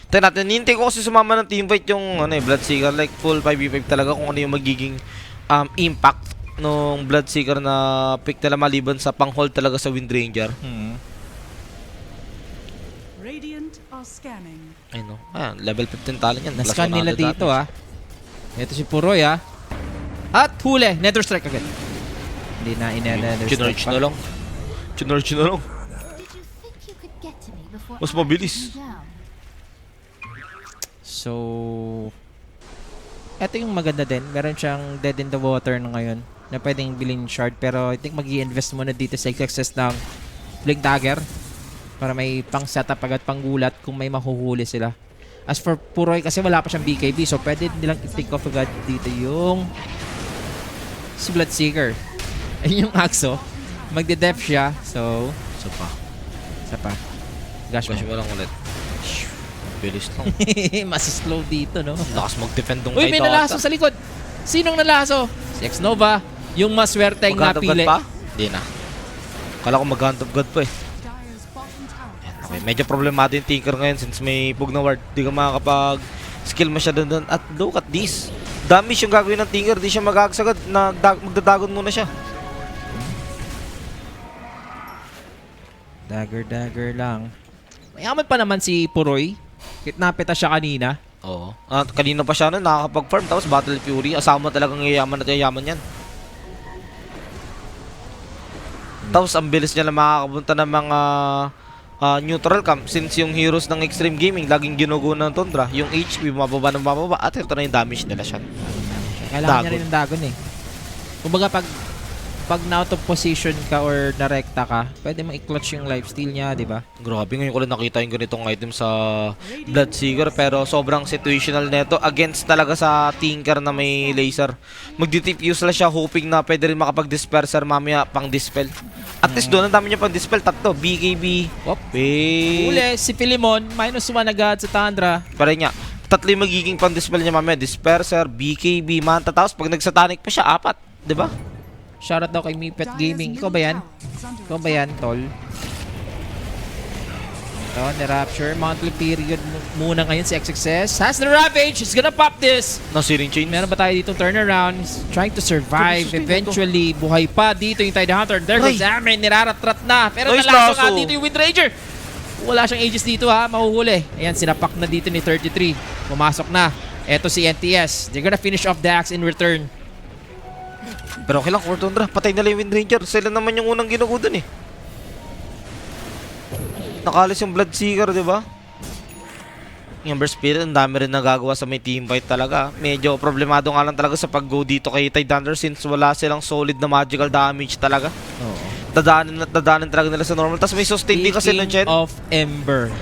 Tayo natin, hintay ko kasi sumama ng team fight yung Bloodseeker, like full 5v5 talaga kung ano yung magiging impact nung Bloodseeker na pick nila maliban sa pang-hold talaga sa Wind Ranger. Radiant are scanning. Ay no, ayan, level 15 talent yan. plus Nascan nila 100 dito damage. Ito si Puroy At huli, Nether Strike agad. Hindi na ine-Nether Strike Chinurge pa. na lang. Chinurge na lang. Mas mabilis. So, ito yung maganda din. Meron siyang Dead in the Water na ngayon na pwedeng bilhin shard. Pero I think mag-i-invest muna dito sa success ng Blink Dagger para may pang setup agad, pang gulat kung may mahuhuli sila. As for Puroy, kasi wala pa siyang BKB, so pwede nilang i-think of agad dito yung si Bloodseeker. Ayun yung Axo. Magde-def siya, so Isa pa. isa pa. Gosh, Bash mo lang ulit. Bilis lang. mas slow dito, no? Lakas mag-defend tong Uy, may nalaso sa likod. Sinong nalaso? Si X-Nova. Yung maswerteng Mag-Hand of God napili. pa? Hindi na. Kala ko mag-Hand of God pa eh. Dire's bottom tower. Okay, medyo problemado yung Tinker ngayon since may Pug na ward. Di ka makakapag-skill masyado doon. At look at this. Damage yung gagawin ng Tinker. Di siya magagsagad. Magdadagon muna siya. Dagger lang. Mayaman pa naman si Puroy. Kitnapita siya kanina. Oo. At kanina pa siya nakakapag-farm. Tapos Battle Fury. Asama talagang yayaman at yayaman yan. Tapos ang bilis niya na makakapunta ng mga neutral camp. Since yung heroes ng Extreme Gaming laging ginugo ng Tundra. Yung HP mababa ng mababa. At ito na yung damage nila siya. Kailangan niya Dagon. rin ng dagon eh. Kumbaga pag na out of position ka or narekta ka, pwede mong i-clutch yung lifesteal niya, di ba? Grabe, ngayon ko lang nakita yung ganitong item sa Bloodseeker pero sobrang situational neto against talaga sa Tinker na may laser. Magdi-tip use lang siya hoping na pwede rin makapag-disperser mamaya pang dispel. At least doon ang dami niya pang dispel. Tatlo, BKB. Wop. Wait. Uli, si Philemon, -1 agad sa Tundra. Pare niya. Tatlo yung magiging pang dispel niya mamaya. Disperser, BKB, Manta. Tapos pag nagsatanic pa siya, 4. Diba? Shoutout daw kay Mipet Gaming. Ikaw ba yan? Ikaw ba yan, tol? Ito, ni-rapture. Monthly period muna ngayon si XXS. Has the Ravage! He's gonna pop this! Nasiring chain. Meron ba tayo dito turnaround? He's trying to survive. Eventually, buhay pa dito yung Tide Hunter. There goes Amen. Niraratrat na. Pero Nice nalaso nga lasso. dito yung Wind Ranger. Wala siyang ages dito ha. Mahuhuli. Ayan, sinapak na dito ni 33. Pumasok na. Eto si NTS. They're gonna finish off the axe in return. Pero okay lang, Core Tundra. Patay nila yung Wind Ranger. Sila naman yung unang ginugo dun eh. Nakalis yung Bloodseeker, di ba? Yung Ember Spirit, ang dami rin nagagawa sa may teamfight talaga. Medyo problemado nga lang talaga sa pag-go dito kay Tidehunter since wala silang solid na magical damage talaga. Oo. Dadaanin talaga nila sa normal. Tapos may sustain din kasi ng Chen. of Ember.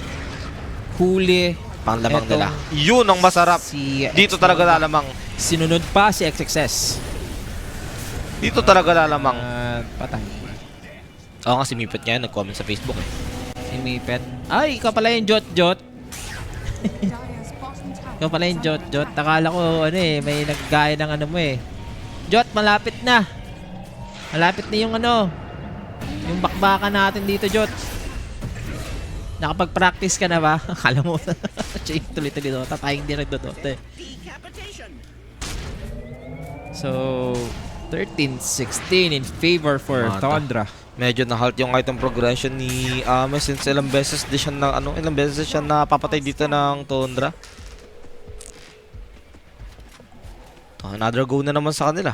Huli. Panglamang Etong nila. Yun ang masarap. Si Dito talaga lalamang. Sinunod pa si XXS. Dito talaga lalamang. Patay. Oo nga, si Mipet nga nag-comment sa Facebook eh. Si Mipet. Ay, ikaw pala yung Jot. Dire's bottom tower Ikaw pala yung is under Jot. attack. Nakala ko ano eh, may naggaya ng ano mo eh. Jot, malapit na. Malapit na yung ano. Yung bakbakan natin dito, Jot. Nakapag-practice ka na ba? Akala mo, siya yung tuloy-tuloy doon. Tatayang din rin doon. So, 13-16 in favor for Mata. Tundra. Medyo na-halt yung item progression ni Ame since ilang beses siya napapatay dito ng Tundra. Another go na naman sa kanila.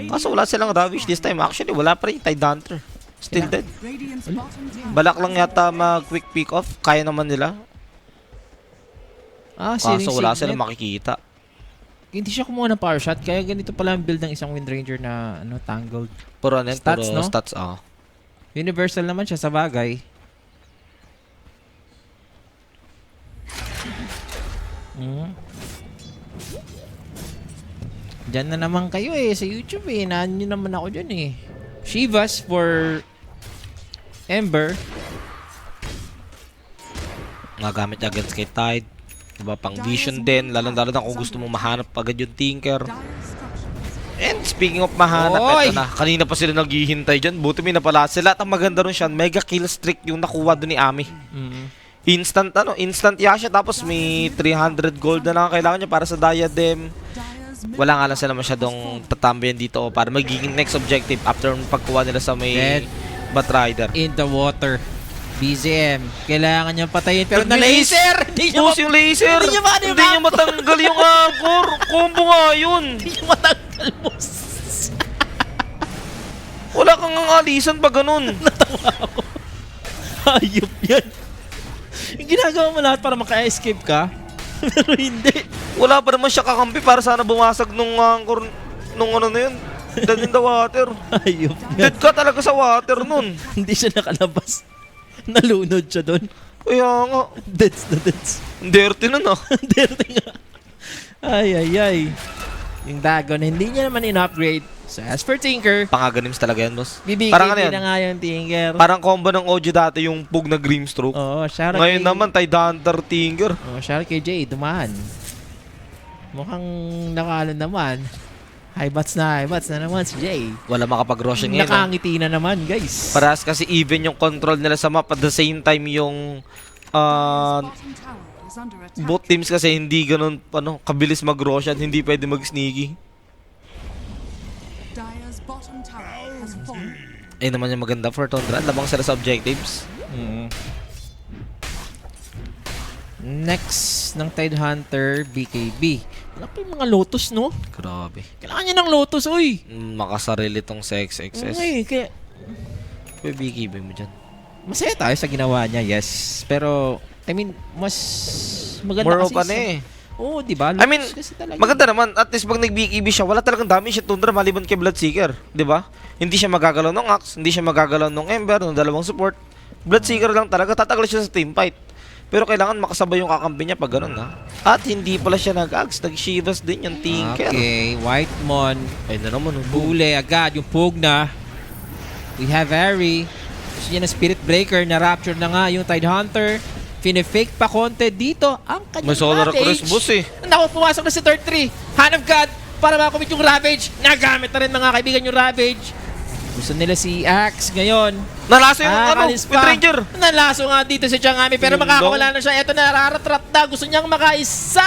Kaso wala silang Ravish this time. Actually, wala pa rin yung Tidehunter. Still dead. Radiant's bottom tower Balak lang yata mag-quick pick off. Kaya naman nila. Kaso wala silang makikita. Hindi siya kumuha ng power shot, kaya ganito pala ang build ng isang Wind Ranger na tangled. Puro Stats, no? stats, Universal naman siya sa bagay. Diyan na naman kayo eh, sa YouTube eh. Naan nyo naman ako dyan eh. Shivas for Ember. Nagamit niya against kay Tide. Diba, pang vision din. Lalo-lalo na kung gusto mong mahanap agad yung Tinker. Dire's structures And speaking of mahanap, Oy! eto na. Kanina pa sila naghihintay dyan. Buti may napala sila. At ang maganda rin siya, mega kill streak yung nakuha doon ni Ami. Instant Yasha. Tapos may 300 gold na lang ang kailangan niya para sa diadem. Dire's Wala nga lang sila masyadong tatambayan dito para magiging next objective after pagkuha nila sa may Dead. Batrider. In the water. BZM. Kailangan niyang patayin pero na Nag-release. laser! Hindi niya Push yung laser! Hindi niya ma- Hindi niya matanggal yung agor! Combo nga yun! Hindi niya matanggal mo. Wala kang alisan pa ganun. Hayop yan. Yung ginagawa mo lahat para maka-escape ka. Pero hindi. Wala pa naman siya kakampi para sana bumasag nung angkor nung ano na yun. Dead in the water. Hayop yan. Dead ka talaga sa water nun. Hindi siya nakalabas. Nalunod siya doon. Kaya nga. Deads na deads. Dirty nun ah. Dirty nga. Ay. Yung Dagon, hindi niya naman in-upgrade. So as for Tinker, Pangaganims talaga yan, boss. bibigay Parang ano yan? na nga yung Tinker. Parang combo ng OG dati yung Pug na Grimstroke. Oo, shout out Ngayon kay... naman, Tidehunter Tinker. Shout out kay Jay, dumaan. Mukhang nakalo naman. High bats na naman si Jay. Wala makapag-roshan ngayon. ah. Nakangiti na naman, guys. Parehas kasi even yung control nila sa map at the same time yung bottom tower is under attack. both teams kasi hindi ganun kabilis mag-roshan, hindi pwede mag-sneaky. Dire's bottom tower has fallen. Ayun naman yung maganda for Tundra. Labang sila sa objectives. Next ng Tidehunter, BKB. Wala pa yung mga Lotus, no? Grabe. Kailangan niya ng Lotus, uy! Makasarili tong sa XXS. Okay, kaya... May BKB mo dyan. Masaya tayo sa ginawa niya, yes. Pero, I mean, mas maganda More kasi... open eh. Oo, di ba? I mean, kasi talaga. maganda naman. At least pag nag-BKB siya, wala talagang damage siya Tundra maliban kay Bloodseeker. Di ba? Hindi siya magagalaw ng Axe, hindi siya magagalaw ng Ember, ng dalawang support. Bloodseeker lang talaga. Tatagal siya sa teamfight. Pero kailangan makasabay yung kakampi niya pag ganun ha. At hindi pala siya nag-Axe, nag-Shivas din yung Tinker. Okay, Whitemon. Ay na naman. Huli agad yung Pugna. We have Airy. Gusto niya ng Spirit Breaker. Na-rapture na nga yung Tidehunter. Fine-fake pa konti dito. Ang kanyang May Solar Ravage. Crest boss eh. Naku, pumasok na si Third 3. Hand of God para makomit yung Ravage. Nagamit na rin mga kaibigan yung Ravage. Gusto nila si Axe ngayon. Nalaso yung Kalis Wind Ranger. Nalaso nga dito si Changami pero Yung makakawala na siya. Ito na, raratrat na. Gusto niyang makaisa.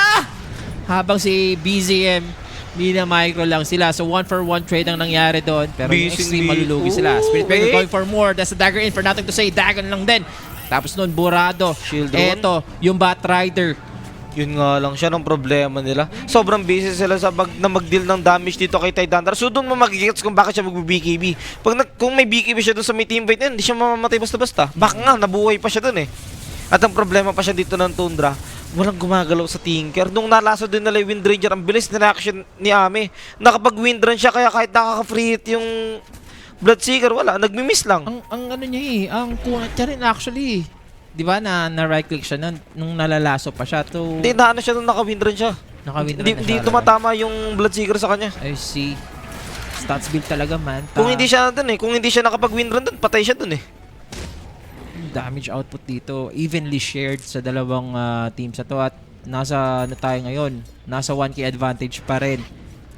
Habang si BZM, hindi na micro lang sila. So 1-for-1 trade ang nangyari doon. Pero yung Busy extreme dito. malulugi sila. Spirit Breaker Okay. going for more. That's a dagger in for nothing to say. Dagon lang din. Tapos noon, Burado. Shield drone. Eto, yung Batrider. Yun nga lang siya ng problema nila. Sobrang busy sila sa na mag-deal ng damage dito kay Tidehunter. So doon mo magigets kung bakit siya mag-BKB. Kung may BKB siya doon sa may team fight na yun, hindi siya mamamatay basta-basta. Baka nga, nabuhay pa siya doon eh. At ang problema pa siya dito ng Tundra, walang gumagalaw sa Tinker. Nung nalaso din nila yung Wind Ranger, ang bilis na reaction ni Ame. Nakapag-wind run siya, kaya kahit nakaka-free hit yung Bloodseeker, wala. Nagmi-miss lang. Ang ano niya ang kunat niya rin actually. 'Di ba na right click siya nung nalalaso pa siya to. Hindi, naano siya nung naka-wind run siya. Naka-wind run na Hindi siya. tumatama yung Bloodseeker sa kanya. I see. Stats build talaga man. Kung hindi siya doon eh, kung hindi siya nakapag-wind run doon, patay siya doon eh. Damage output dito evenly shared sa dalawang teams na to at nasa ano tayo ngayon? Nasa 1k advantage pa rin.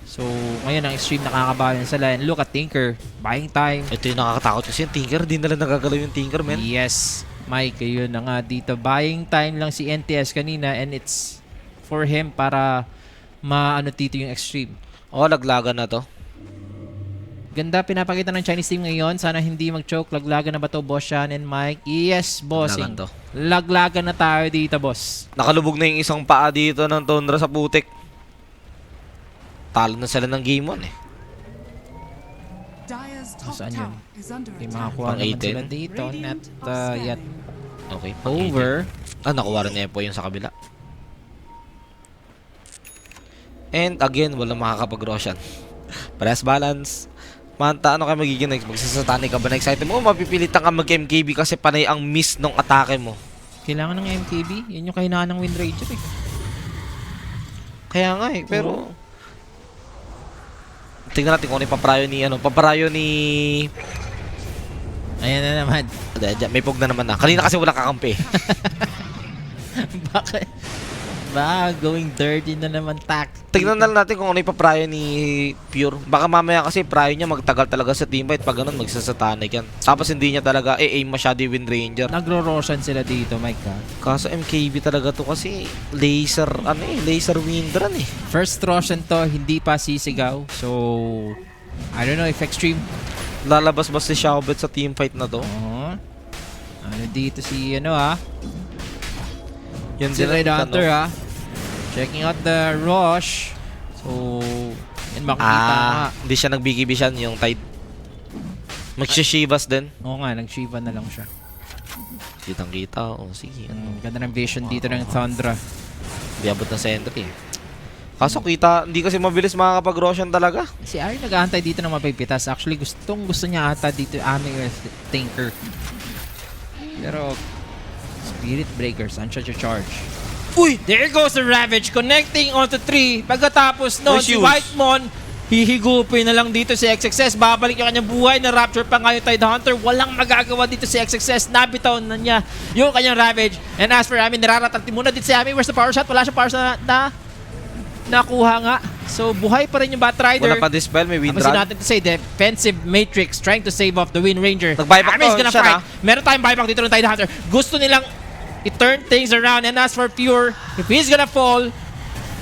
So, ngayon ang extreme nakakabayan sila. And look at Tinker, buying time. Ito yung nakakatakot kasi yung Tinker, di nila nagagalaw yung Tinker, man. Yes, Mike, yun na nga dito. Buying time lang si NTS kanina and it's for him para maano dito yung extreme. Oo, laglagan na to. Ganda pinapakita ng Chinese team ngayon. Sana hindi mag-choke. Laglagan na ba to, Boss Sean and Mike? Yes, bossing. Laglagan to. Laglagan na tayo dito, boss. Nakalubog na yung isang paa dito ng Tundra sa putik. Talo na sila ng game 1 eh. Dire's top Saan yun? tower is under Hindi attack. makakuha Pang naman 18. sila dito. Not yet Okay. over. Nakuha rin na po yung sa kabila. And again, walang makakapag-Roshan. Parehas balance. Manta, ano kayo magiging next? Magsasatani ka ba na excited mo? Mapipilitan ka mag-MKB kasi panay ang miss ng atake mo. Kailangan ng MKB. Yan yung kailangan ng Wind Ranger eh. Kaya nga eh, pero... Tingnan natin kung ano yung paparayo ni... Ayan na naman. May pog na naman na. Kanina kasi wala kakampi. Bakit? Ba, going dirty na naman Tingnan na lang natin kung ano yung paprayo ni Pure. Baka mamaya kasi prayo niya magtagal talaga sa teamfight. Pag ganun, magsasatanik yan. Tapos hindi niya talaga aim masyado yung Wind Ranger. Nagro-roshan sila dito, Mike. Ha? Kaso MKB talaga to kasi laser wind run eh. First roshan to, hindi pa sisigaw. So, I don't know if extreme. Lalabas ba si Xiaobet sa teamfight na to? Ano dito si Yun si din ang Red Hunter tanong. Checking out the rush. So, yan makikita nga. Hindi siya nag-BKB siya yung Tide. Magsishivas din. Oo nga, nag-Shiva na lang siya. Kitang-kita. Oh, sige. Ganda ng vision dito ng Thundra. Hindi abot na sa entry eh. Kaso kita, hindi kasi mabilis makakapag-Roshan talaga. Si Ari nag-aantay dito ng mapipitas. Actually, gusto niya ata dito Ame Tinker. Pero, Spirit Breaker, saan siya charge? Uy! There goes the Ravage connecting onto 3. Pagkatapos nun, si Whitemon, hihigupin na lang dito si XXS. Babalik yung kanyang buhay na Rapture pa nga yung Tidehunter. Walang magagawa dito si XXS. Nabitaw na niya yung kanyang Ravage. And as for Ami, nararatanti muna dito si Ami. Where's the power shot? Wala siyang power shot na nakuha nga. So, buhay pa rin yung Batrider. Wala pa dispel, may wind Tapos run. natin to say, defensive Matrix trying to save off the Wind Ranger. Nag-buyback Ami's to, gonna siya fight. Meron tayong buyback dito ng Tidehunter. Gusto nilang i-turn things around. And as for Pure, if he's gonna fall,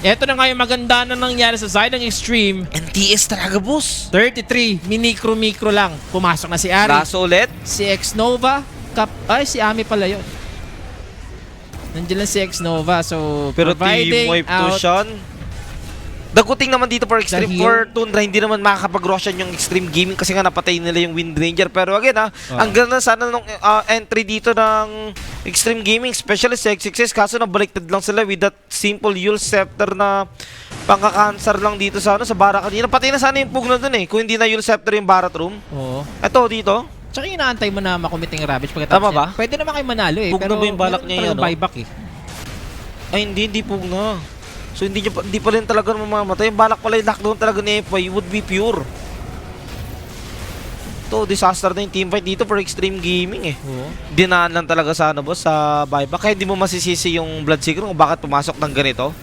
eto na nga yung maganda na nangyari sa side ng Extreme. NTS talaga, boss. 33, minikro-mikro lang. Pumasok na si Ari. Laso ulit. Si X-Nova. Si Ami pala yun. Nandiyan lang si X-Nova. So, Pero providing team wipe to out. Sean. Daguting naman dito for Extreme. Dahil- For Tundra, hindi naman makakapag-Roshan yung Extreme Gaming kasi nga napatay nila yung Wind Ranger. Pero again ang ganda sana nung entry dito ng Extreme Gaming, especially sa XXS. Kaso nabaliktad lang sila with that simple Yule Scepter na pangka-cancer lang dito sa sa bara kanina. Patay na sana yung pug na dun eh, kung hindi na Yule Scepter yung Barat Room. Oo. Eto dito. Tsaka inaantay mo na makommit yung Ravage pagkatapos Tama ba? yan. Pwede naman kayo manalo eh. Pug na pero ba yung balak meron niya pa rin yan, buyback eh. Ay hindi pug na. So hindi pa rin talaga mamamatay. Yung balak pala yung lockdown talaga ni FY would be Pure. To disaster na yung teamfight dito for Extreme Gaming eh. Oo. Dinaan lang talaga sa boss sa buyback. Kaya hindi mo masisisi yung Bloodseeker kung bakit pumasok ng ganito.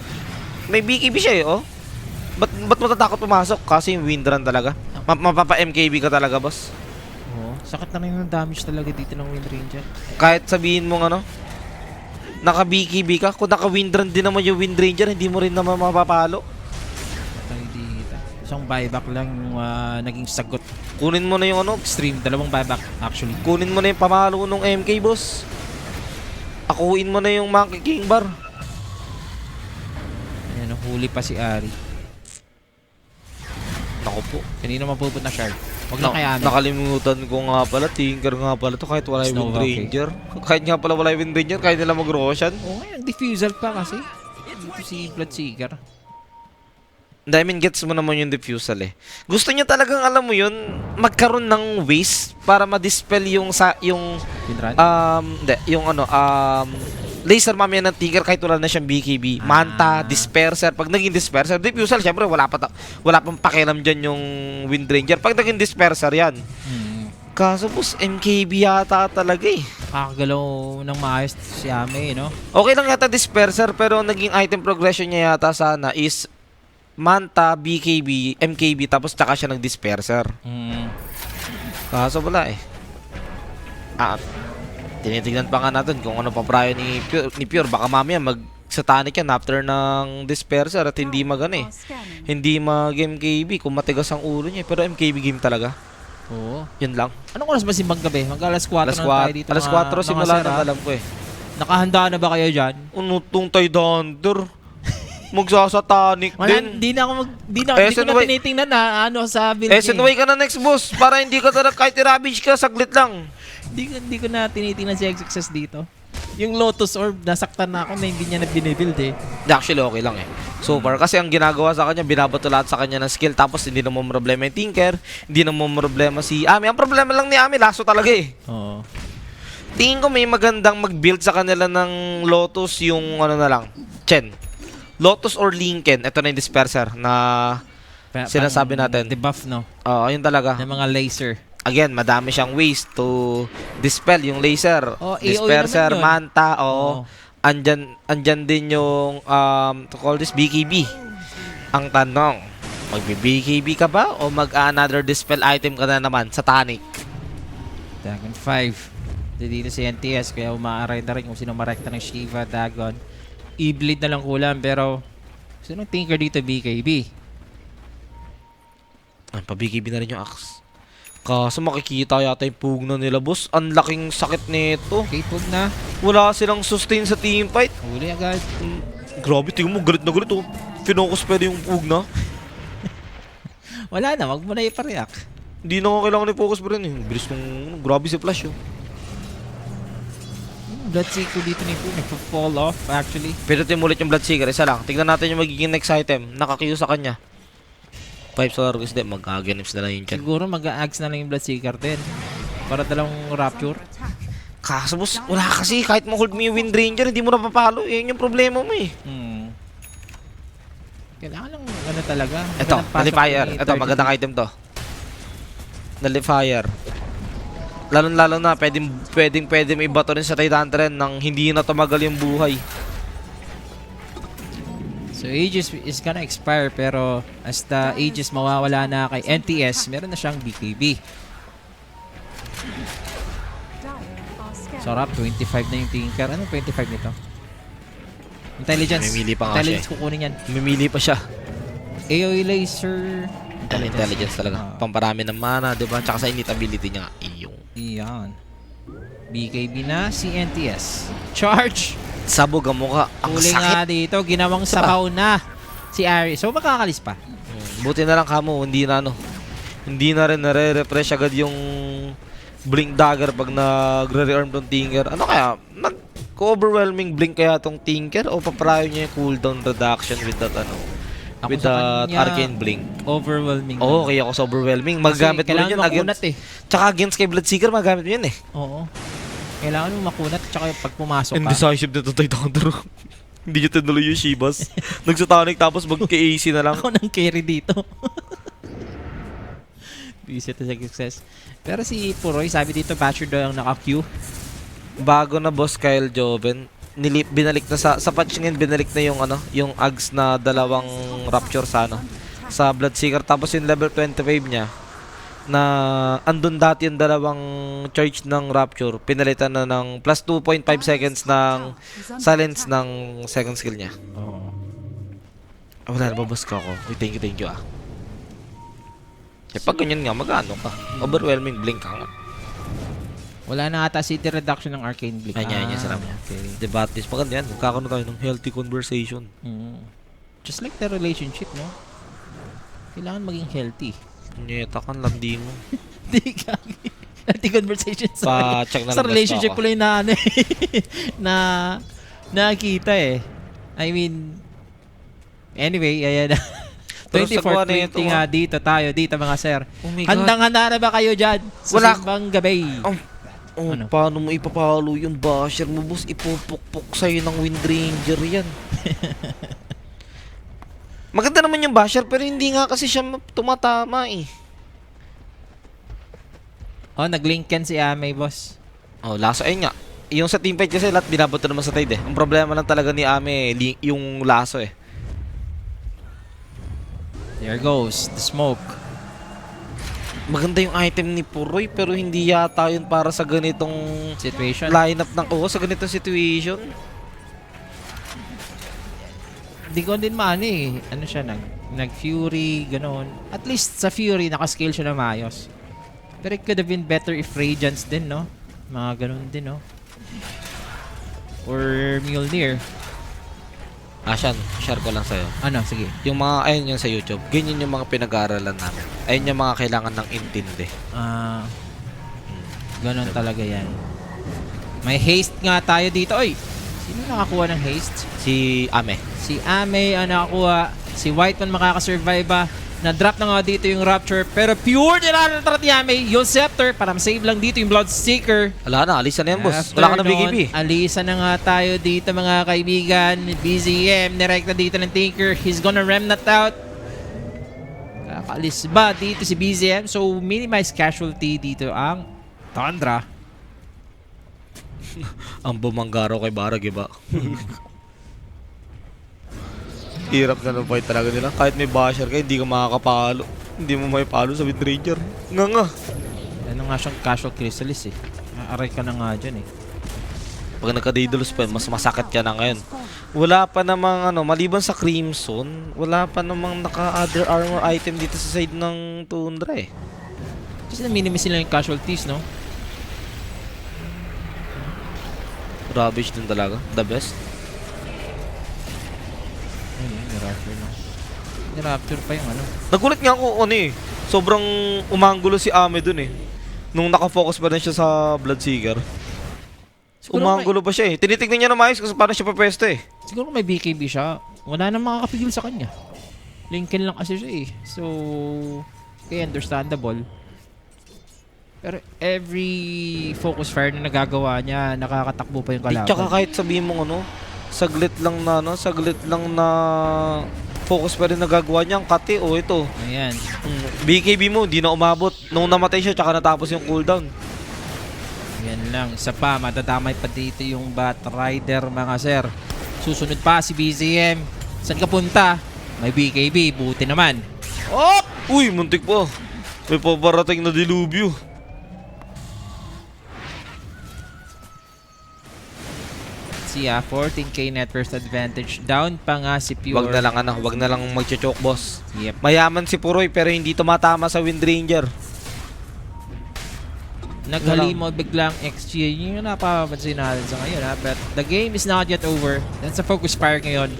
May BKB siya eh, oh. Ba't matatakot pumasok? Kasi yung wind run talaga. Mapapa-MKB ka talaga, boss. Oo. Sakit na rin yung damage talaga dito ng Wind Ranger. Kahit sabihin mong naka-BKB ka, kung naka-wind run din naman yung Wind Ranger, hindi mo rin naman mapapalo. Patay dito. Isang buyback lang yung naging sagot. Kunin mo na yung Extreme, dalawang buyback actually. kunin mo na yung pamalo ng MK, boss. Akuin mo na yung Monkey King Bar. Huli pa si Ari. Naku po. Kanina mapupunta Shard. Huwag na kaya Nakalimutan ko nga pala, Tinker nga pala to kahit wala yung Snow, Wind Ranger. Kahit nga pala wala yung Wind Ranger, kahit nila mag-Roshan. Oo, ngayon, diffusal pa kasi. Dito si Bloodseeker. I mean, gets mo naman yung diffusal eh. Gusto niya talagang, alam mo yun, magkaroon ng waste para ma-dispel yung Pinrun? hindi, yung laser mamaya ng Tinker kahit wala na siyang BKB. Manta, Disperser. Pag naging Disperser, diffusal, syempre wala pang pakialam dyan yung Wind Ranger. Pag naging Disperser yan. Kaso boss, MKB yata talaga eh. Kakagalaw ng maayos si Ame, no? Okay lang yata Disperser, pero ang naging item progression niya yata sana is Manta, BKB, MKB, tapos tsaka siya nag-Disperser. Kaso wala eh. Tinitignan pa nga natin kung ano pa prayo ni Pure. Baka mamaya mag-satanic yan after ng Disperser at hindi magana eh. Hindi mag-MKB kung matigas ang ulo niya. Pero MKB game talaga. Oo. Yun lang. Anong oras ba simbang gabi? Mag-alas 4 na tayo dito. Alas 4 simula na alam ko eh. Nakahanda na ba kayo dyan? Unutong tayo Thunder. Magsasatanik Wala, din. di na ko na tinitingnan na ano sa build SNY ka na next boss para hindi ka talaga kahit i-ravage ka saglit lang. Hindi ko na tinitingnan si XXS dito. Yung Lotus Orb, nasaktan na ako na hindi niya na binibuild eh. Actually, okay lang eh. So far, kasi ang ginagawa sa kanya, binabato lahat sa kanya ng skill, tapos hindi naman problema yung Tinker, hindi naman problema si Ami. Ang problema lang ni Ami, laso talaga eh. Oo. Tingin ko may magandang mag-build sa kanila ng Lotus yung ano na lang, Chen. Lotus or Lincoln, ito na yung Disperser na sinasabi natin. Debuff, no? Oo, yun talaga. Ng mga laser. Again, madami siyang ways to dispel yung laser. Oh, AOE Disperser, naman yun. Manta, oo. Andyan din yung to call this BKB. Ang tanong, magbi-BKB ka ba o mag-another dispel item ka na naman sa Tonic? Dagon 5. Dito si NTS, kaya umaaray na rin kung sino marekta ng Shiva, Dagon. I-bleed na lang kulang, pero sinong Tinker dito BKB? Pa-BKB na rin yung Axe. Kaso makikita yata yung pugna nila, boss. Ang laking sakit nito. K-Pug na. Wala silang sustain sa team fight. Huli agad. Grabe, tingnan mo, galit na galit. Oh. Finokus pa rin yung pugna. Wala na, wag mo na ipareact. Hindi na nga kailangan i-focus pa rin. Bilis nung grabe si Flash yun. Bloodseeker dito ni Pug, nagpa-fall off actually. Pero timulit yung Bloodseeker, isa lang. Tignan natin yung magiging next item. Nakakiyo sa kanya. 5 solar guys, din. Mag-agenips na lang yun dyan. Siguro mag-a-ags na lang yung Bloodseeker din. Para dalawang Rapture. Kaso boss, wala kasi. Kahit mo-hold mo yung Wind Ranger, hindi mo napapalo. Yun yung problema mo eh. Kailangan lang ano talaga. Ito, Nullifier. Ito, magandang item to. Nullifier. Lalo na, pwedeng ibato rin sa Titantren nang hindi na tumagal yung buhay. So Aegis is gonna expire, pero as the Aegis mawawala na kay NTS, meron na siyang BKB. Sarap, 25 na yung Tinker. Anong 25 nito? Intelligence. Mamimili pa nga Intelligence siya. kukunin yan. Mamimili pa siya. AoE Laser. Intelligence talaga. Pamparami ng mana, diba? Tsaka sa init ability niya. Iyong. Iyan. BKB na si NTS. Charge! Sabog ang mukha. Ang Huli sakit. nga dito, ginawang sabaw na si Ari. So makakalis pa. Buti na lang kamo, hindi na hindi na rin nare-refresh agad yung blink dagger pag nagre-rearm tong Tinker. Ano kaya? Nag-overwhelming blink kaya tong Tinker o paprayo niya yung cooldown reduction with that Ako with sa that kanya, arcane blink? Overwhelming. Oo, kaya ako sa overwhelming. Magamit mo rin yun makunat against. Tsaka against kay Bloodseeker, magamit mo yun eh. Oo. Kailangan mo makunat tsaka pag pumasok ka. Indecisive na ito tayo Thunder. Hindi niya tinuloy yung Shivas. Nagsatanic tapos mag-AC na lang. Ako nang carry dito. Visit sa success. Pero si Puroy, sabi dito, Batcher daw ang naka-queue. Bago na boss Kyle Joven, binalik na sa patch ngayon, binalik na yung Ags na dalawang Rapture sa Bloodseeker, tapos yung level 25 niya na andun dati yung dalawang charge ng Rapture, pinalitan na ng plus 2.5 seconds ng silence ng second skill niya. Oo. Wala na ba boss ko ako? Uy, thank you pag ganyan nga, mag-ano ka? Overwhelming blink ka nga. Wala na ata city reduction ng Arcane Blink. Yan, salamat. Okay. Debatis. Maganda yan. Magkakaroon tayo ng healthy conversation. Just like the relationship, no? Kailangan maging healthy. Nyeta kan, landi mo. Di kami. Healthy conversation Pa-check na sa lang relationship basta ko lang na ano eh, na nakita eh. I mean, anyway, ayan na. Pero sa buwan na 24-20 ito, nga dito tayo, dito mga sir. Oh my God. Handang-handa na ba kayo dyan sa Wala. simbang gabi? Oh, Ano? paano mo ipapalo yung basher mo, boss? Ipupukpuk sa'yo ng Wind Ranger yan. Maganda naman yung basher, pero hindi nga kasi siya tumatama eh. Oh, nag-linken si Ame, boss. Oh, laso. Ayun nga. Yung sa teamfight kasi lahat binabato naman sa tide eh. Ang problema lang talaga ni Ame, yung laso eh. There goes the smoke. Maganda yung item ni Puroy, pero hindi yata yun para sa ganitong Situation. lineup ng sa ganitong situation. Hindi ko din maano eh. Ano siya, nag-Fury, gano'n. At least sa Fury, nakascale siya na maayos. Pero it could have been better if Radiance din, no? Mga gano'n din, no? Or Mjolnir. Ashan, share ko lang sa'yo. Ano, sige. Yung mga, ayun yun sa YouTube, ganyan yung mga pinag-aaralan namin. Ayun yung mga kailangan ng intindi. Gano'n talaga yan. May haste nga tayo dito. Oy! Sino nakakuha ng haste? Si Ame. Si Ame ang nakakuha. Si Whiteman makakasurvive ba? Na-drop na nga dito yung Rapture. Pero pure nilalatarat ni Ame. Yung Scepter para ma-save lang dito yung Bloodseeker. Wala na, alisan na yan, boss. After Wala ka ng nun, BKB. Alisa na nga tayo dito mga kaibigan. BZM, nirekta dito ng Tinker. He's gonna remnant out. Kakaalis ba dito si BZM? So, minimize casualty dito ang Tundra. Ang bumanggaro kay Barag, iba. Hirap na ng fight talaga nila. Kahit may basher ka, hindi ka makakapalo. Hindi mo may palo sa Wind Ranger. Nga. Ano nga siyang casual chrysalis eh. Aray ka na nga dyan eh. Pag nagka-Daedalus pa, mas masakit ka na ngayon. Wala pa namang maliban sa Crimson, wala pa namang naka-other armor item dito sa side ng Tundra eh. Kasi na-minimize sila yung casualties, no? Rubbish din talaga. The best. Ayun, ni-rapture na. Ni-rapture pa yung ano. Nagulat nga ako, sobrang umanggulo si Ame dun eh. Nung nakafocus pa rin siya sa Bloodseeker. Umanggulo pa siya eh. Tinitignan niya na maayos kasi paano siya papesto eh. Siguro kung may BKB siya, wala nang makakapigil sa kanya. Lincoln lang kasi siya eh. So, okay, understandable. Pero every focus fire na nagagawa niya, nakakatakbo pa yung kalaban. Tsaka kahit sabihin mo saglit lang na focus pa rin nagagawa niya ang kati ito. Ayan. BKB mo, di na umabot. Nung namatay siya, tsaka natapos yung cooldown. Yan lang. Isa pa, matadamay pa dito yung Bat Rider mga sir. Susunod pa si BZM. Saan ka punta? May BKB, buti naman. Oh! Uy, muntik po. May paparating na dilubyo. Siya, 14k net worth advantage. Down pa nga si Pure. Wag na lang magcho-choke, boss. Yep. Mayaman si Puroy pero hindi tumatama sa Wind Ranger. Naghalimo biglang XG. Yun yung napapansin natin sa ngayon ha. But the game is not yet over. That's a focus fire ngayon.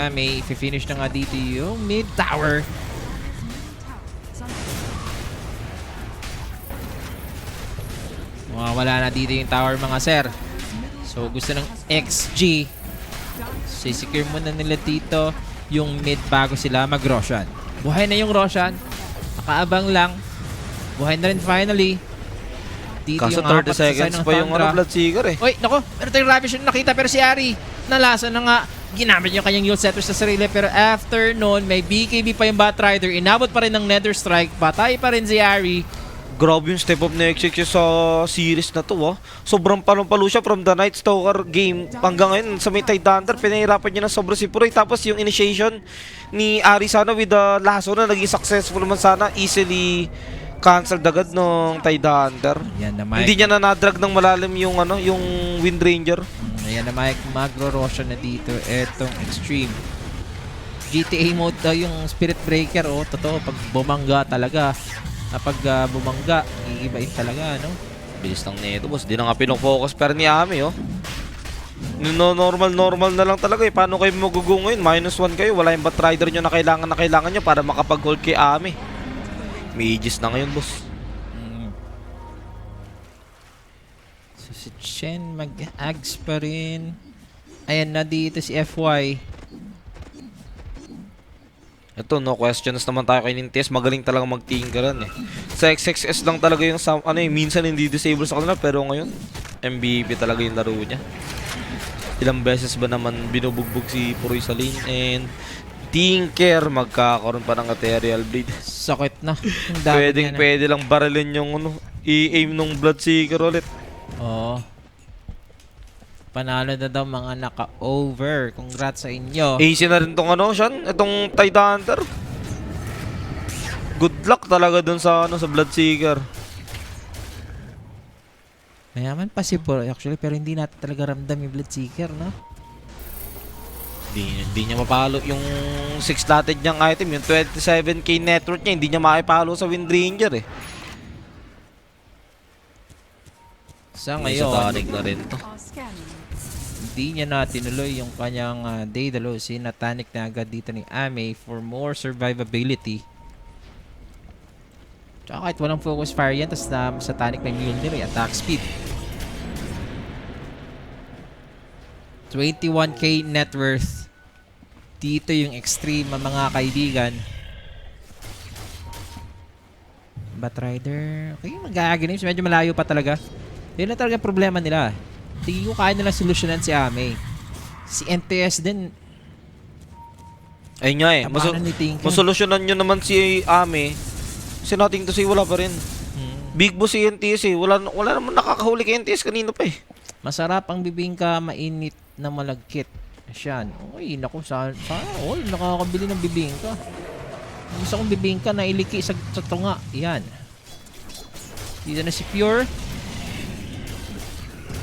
May finish na nga dito yung mid tower. Wala na dito yung tower mga sir. So gusto ng XG. Sisecure muna nila dito yung mid bago sila mag-Roshan. Buhay na yung Roshan. Nakaabang lang. Buhay na rin finally. Dito Kaso yung 30 seconds pa yung Bloodseeker eh. Uy, nako. Meron tayong Ravish na nakita. Pero si Ari, nalasa na nga. Ginamit yung kanyang Yule Scepter sa sarili. Pero after noon, may BKB pa yung Bat Rider. Inabot pa rin ng Nether Strike. Patay pa rin si Ari. Grabe yung step up na XXX sa series na to Sobrang palong-palo siya from the Night Stalker game hanggang ngayon sa may Tide Hunter. Pinahirapan niya na sobra si Puroy. Tapos yung initiation ni Ari sana with the lasso na naging successful naman sana. Easily cancelled agad nung Tide Hunter. Yan na Mike. Hindi niya na nadrag ng malalim yung yung Wind Ranger. Ayan na Mike, magro-roshan na dito. Etong Extreme. GTA mode daw yung Spirit Breaker. Totoo, pag bumangga talaga. Kapag bumangga, iibain talaga, no? Bilis lang nito, boss. Di na nga pinofocus pero ni Ami, Normal na lang talaga eh. Paano kayo magugo ngayon? -1 kayo. Wala yung Batrider nyo na kailangan nyo para makapag-hold kay Ame. May aegis na ngayon, boss. So si Chen mag-ags pa rin. Ayan na dito si FY. Ito, no questions naman tayo kay Nintes. Magaling talaga mag-tinkeran eh. Sa XXS lang talaga yung minsan hindi disable sa kanila. Pero ngayon, MVP talaga yung laro niya. Ilang beses ba naman binubugbog si Puroy sa lane. And Tinker magkakaroon pa ng Ethereal Blade. Sakit na. Ang dami niya na. Pwede lang barilin yung i-aim nung Bloodseeker ulit. Oo. Panalo na daw mga naka-over. Congrats sa inyo. AC na rin tong Sean, itong Titan Hunter. Good luck talaga dun sa sa Bloodseeker. Mayaman pa si Puro actually, pero hindi natin talaga ramdam yung Bloodseeker, no? Hindi niya mapalo yung 6-slotted niyang item, yung 27k network niya, hindi niya makipalo sa Windranger eh. Sa May ngayon, satanic na rin to. Are scanning. hindi niya na tinuloy yung kanyang Daedalus. Natanic na agad dito ni Ame for more survivability. Tsaka kahit walang focus fire yan, tapos sa Tanic may Mjolnir, attack speed. 21k net worth. Dito yung extreme mga kaibigan. Batrider. Okay, mag-a-games. Medyo malayo pa talaga. Yun na talaga problema nila. Tingin ko kaya nila solusyonan si Ame. Si NTS din. Ayun nga eh. Tabanan ni Tinker. Masolusyonan nyo naman si Ame. Si Nothing to Say wala pa rin. Big boss si NTS eh. Wala naman nakakahuli kay NTS kanino pa eh. Masarap ang bibingka, mainit na malagkit. Siyan. Uy, naku, sana all nakakabili ng bibingka. Gusto kong bibingka na iliki sa tunga. Yan. Dito na si Pure.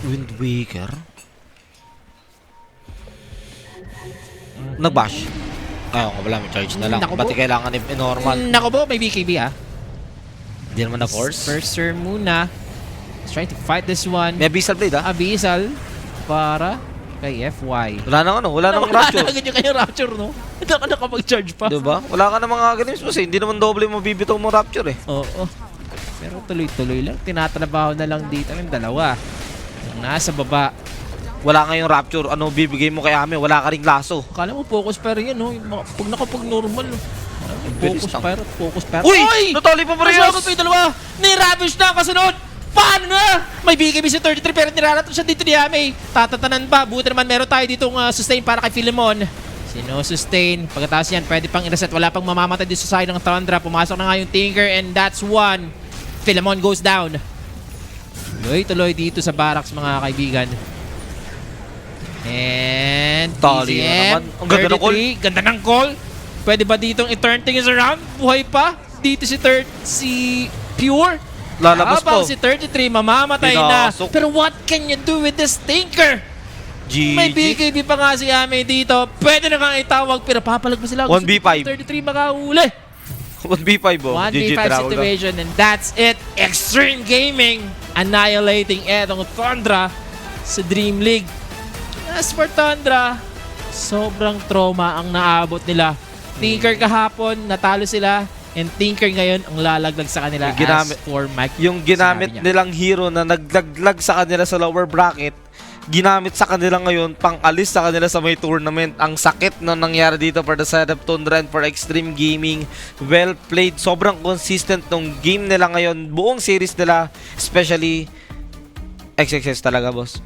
Wind Waker. Nag-bash. Ayaw nga wala, may charge na lang. Naku Ba't po. kailangan i-normal? Nako po, may BKB ah. Hindi naman na-force. First turn muna. Let's try to fight this one. May Abyssal Blade ah. Abyssal para kay FY. Wala nang wala nang rapture. Wala na kanyang rapture, no? Hindi ka nakapag-charge pa. Diba? Wala ka namang games boss eh. Hindi naman doble mo bibitaw mo rapture eh. Oo. Pero tuloy-tuloy lang. Tinatrabaho na lang dito ng dalawa. Yung nasa baba. Wala ngayong rapture. Ano bibigay mo kay Ame? Wala ka ring laso. Akala mo focus fire yan, no? Pag nakapag-normal, no? bilis Focus lang. fire at focus fire. Uy! Natali pa parehas! Nasabot pa yung dalawa! Ni-ravish na ang kasunod! Paano na? May BKB si 33 pero nirarat siya dito ni Ame. Tatatanan pa. Buti naman meron tayo ditong sustain para kay Philemon. Sino-sustain. Pagkatapos yan, pwede pang i-reset. Wala pang mamamatay dito sa side ng Thundra. Pumasok na nga yung Tinker and that's one. Philemon goes down. Tuloy-tuloy dito sa barracks mga kaibigan. And Tali na TZM, naman. Ang ganda ng call. 33. Ganda ng call. Pwede ba ditong i-turn things around? Buhay pa. Dito si Pure. Lalabas Habang po. si 33 mamamatay Pinasok. na. Pero what can you do with this Tinker? May GG. BKB pa nga si Ame dito. Pwede na kang itawag pero papalag pa sila. 1v5. 33 makahuli. 1v5 oh. 1v5 GG tinawag na. situation and that's it. Extreme Gaming annihilating etong Thundra sa Dream League. As for Thundra, sobrang trauma ang naabot nila. Tinker kahapon, natalo sila. And Tinker ngayon ang lalaglag sa kanila Yung ginamit- as for Mike. Yung ginamit Sabi niya. nilang hero na naglaglag sa kanila sa lower bracket, ginamit sa kanila ngayon pang alis sa kanila sa may tournament. Ang sakit na nangyari dito for the side of Thundra and for Extreme Gaming. Well played. Sobrang consistent nung game nila ngayon. Buong series nila, especially XXS talaga, boss.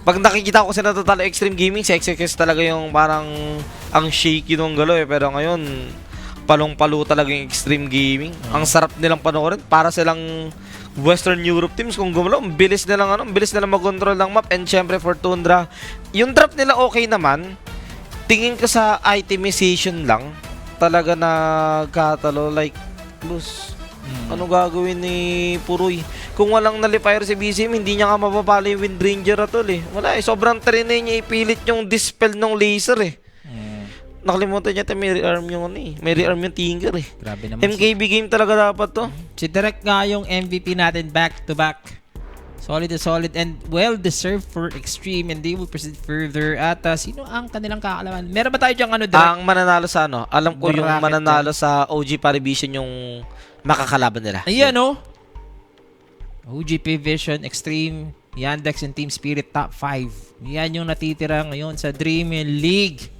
Pag nakikita ko sila natalo Extreme Gaming, si XXS talaga yung parang ang shaky nung galaw eh. Pero ngayon, palong-palo talaga yung Extreme Gaming. Ang sarap nilang panoorin. Para silang Western Europe teams kung gumalaw. Ang bilis nilang mag-control ng map. And syempre for Thundra, yung drop nila okay naman. Tingin ko sa itemization lang. Talaga nagkatalo. Like, boss, ano gagawin ni Puroy? Kung walang nalifire si BCM, hindi niya nga mapapala yung Windranger at all eh. Wala eh. Sobrang trinay niya ipilit yung dispel ng laser eh. Nakalimutan niya may rearm yung may rearm yung Tinker eh. Grabe naman. MKB game talaga dapat to. Si Direk nga yung MVP natin back to back Solid na solid and well-deserved for Extreme and they will proceed further. At sino ang kanilang kakalaban? Meron ba tayo diyang ano, Direk? Ang mananalo sa ano, alam ko yung Bracket mananalo sa OG Parivision yung makakalaban nila. Ayan, oh. OGP Vision, Extreme, Yandex, and Team Spirit top 5. Yan yung natitira ngayon sa Dream League.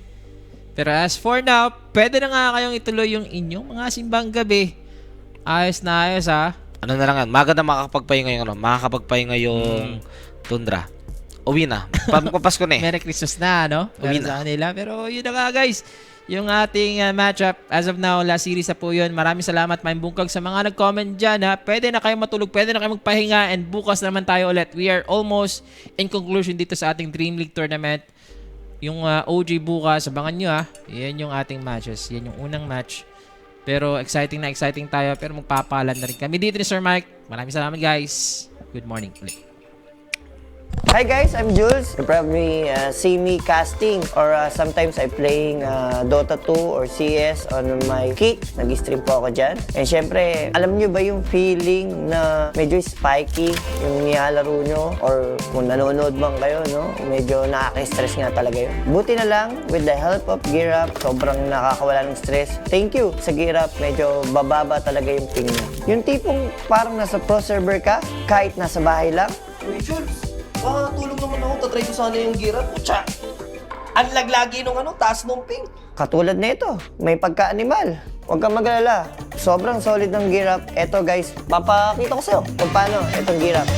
Pero as for now, pwede na nga kayong ituloy yung inyong mga simbang gabi. Ayos na ayos, ha? Ano na lang yan, maganda makakapagpahinga yung ano, makakapagpahinga yung Tundra. Uwi na. Pampasko na eh. Merry Christmas na, no? Para Uwi na. sa kanila. Pero yun na nga, guys. Yung ating matchup, as of now, last series na po yun. Maraming salamat, Maing Bungkag, sa mga nag-comment dyan, ha? Pwede na kayo matulog, pwede na kayo magpahinga, and bukas naman tayo ulit. We are almost in conclusion dito sa ating Dream League Tournament. Yung OG bukas, abangan nyo, ha? Yan yung ating matches. Yan yung unang match. Pero exciting na exciting tayo, pero magpapalan na rin kami dito ni Sir Mike. Maraming salamat, guys. Good morning ulit. Hi guys, I'm Jules. You probably see me casting or sometimes I playing Dota 2 or CS on my Kick. Nag-stream po ako dyan. And syempre, alam nyo ba yung feeling na medyo spiky yung nilalaro nyo or kung nanonood man kayo, no? Medyo nakaka-stress nga talaga yun. Buti na lang, with the help of Gear Up, sobrang nakakawala ng stress. Thank you sa Gear Up. Medyo bababa talaga yung ping niya. Yung tipong parang nasa pro server ka, kahit nasa bahay lang. Uy, Jules, tulog naman ako. Tatry ko sana yung gira. Pucha! Ang laglagi nung taas nung ping. Katulad nito, may pagka-animal. Huwag kang mag-alala. Sobrang solid ng Gear Up. Eto guys, papakita ko sa'yo kung paano itong Gear Up.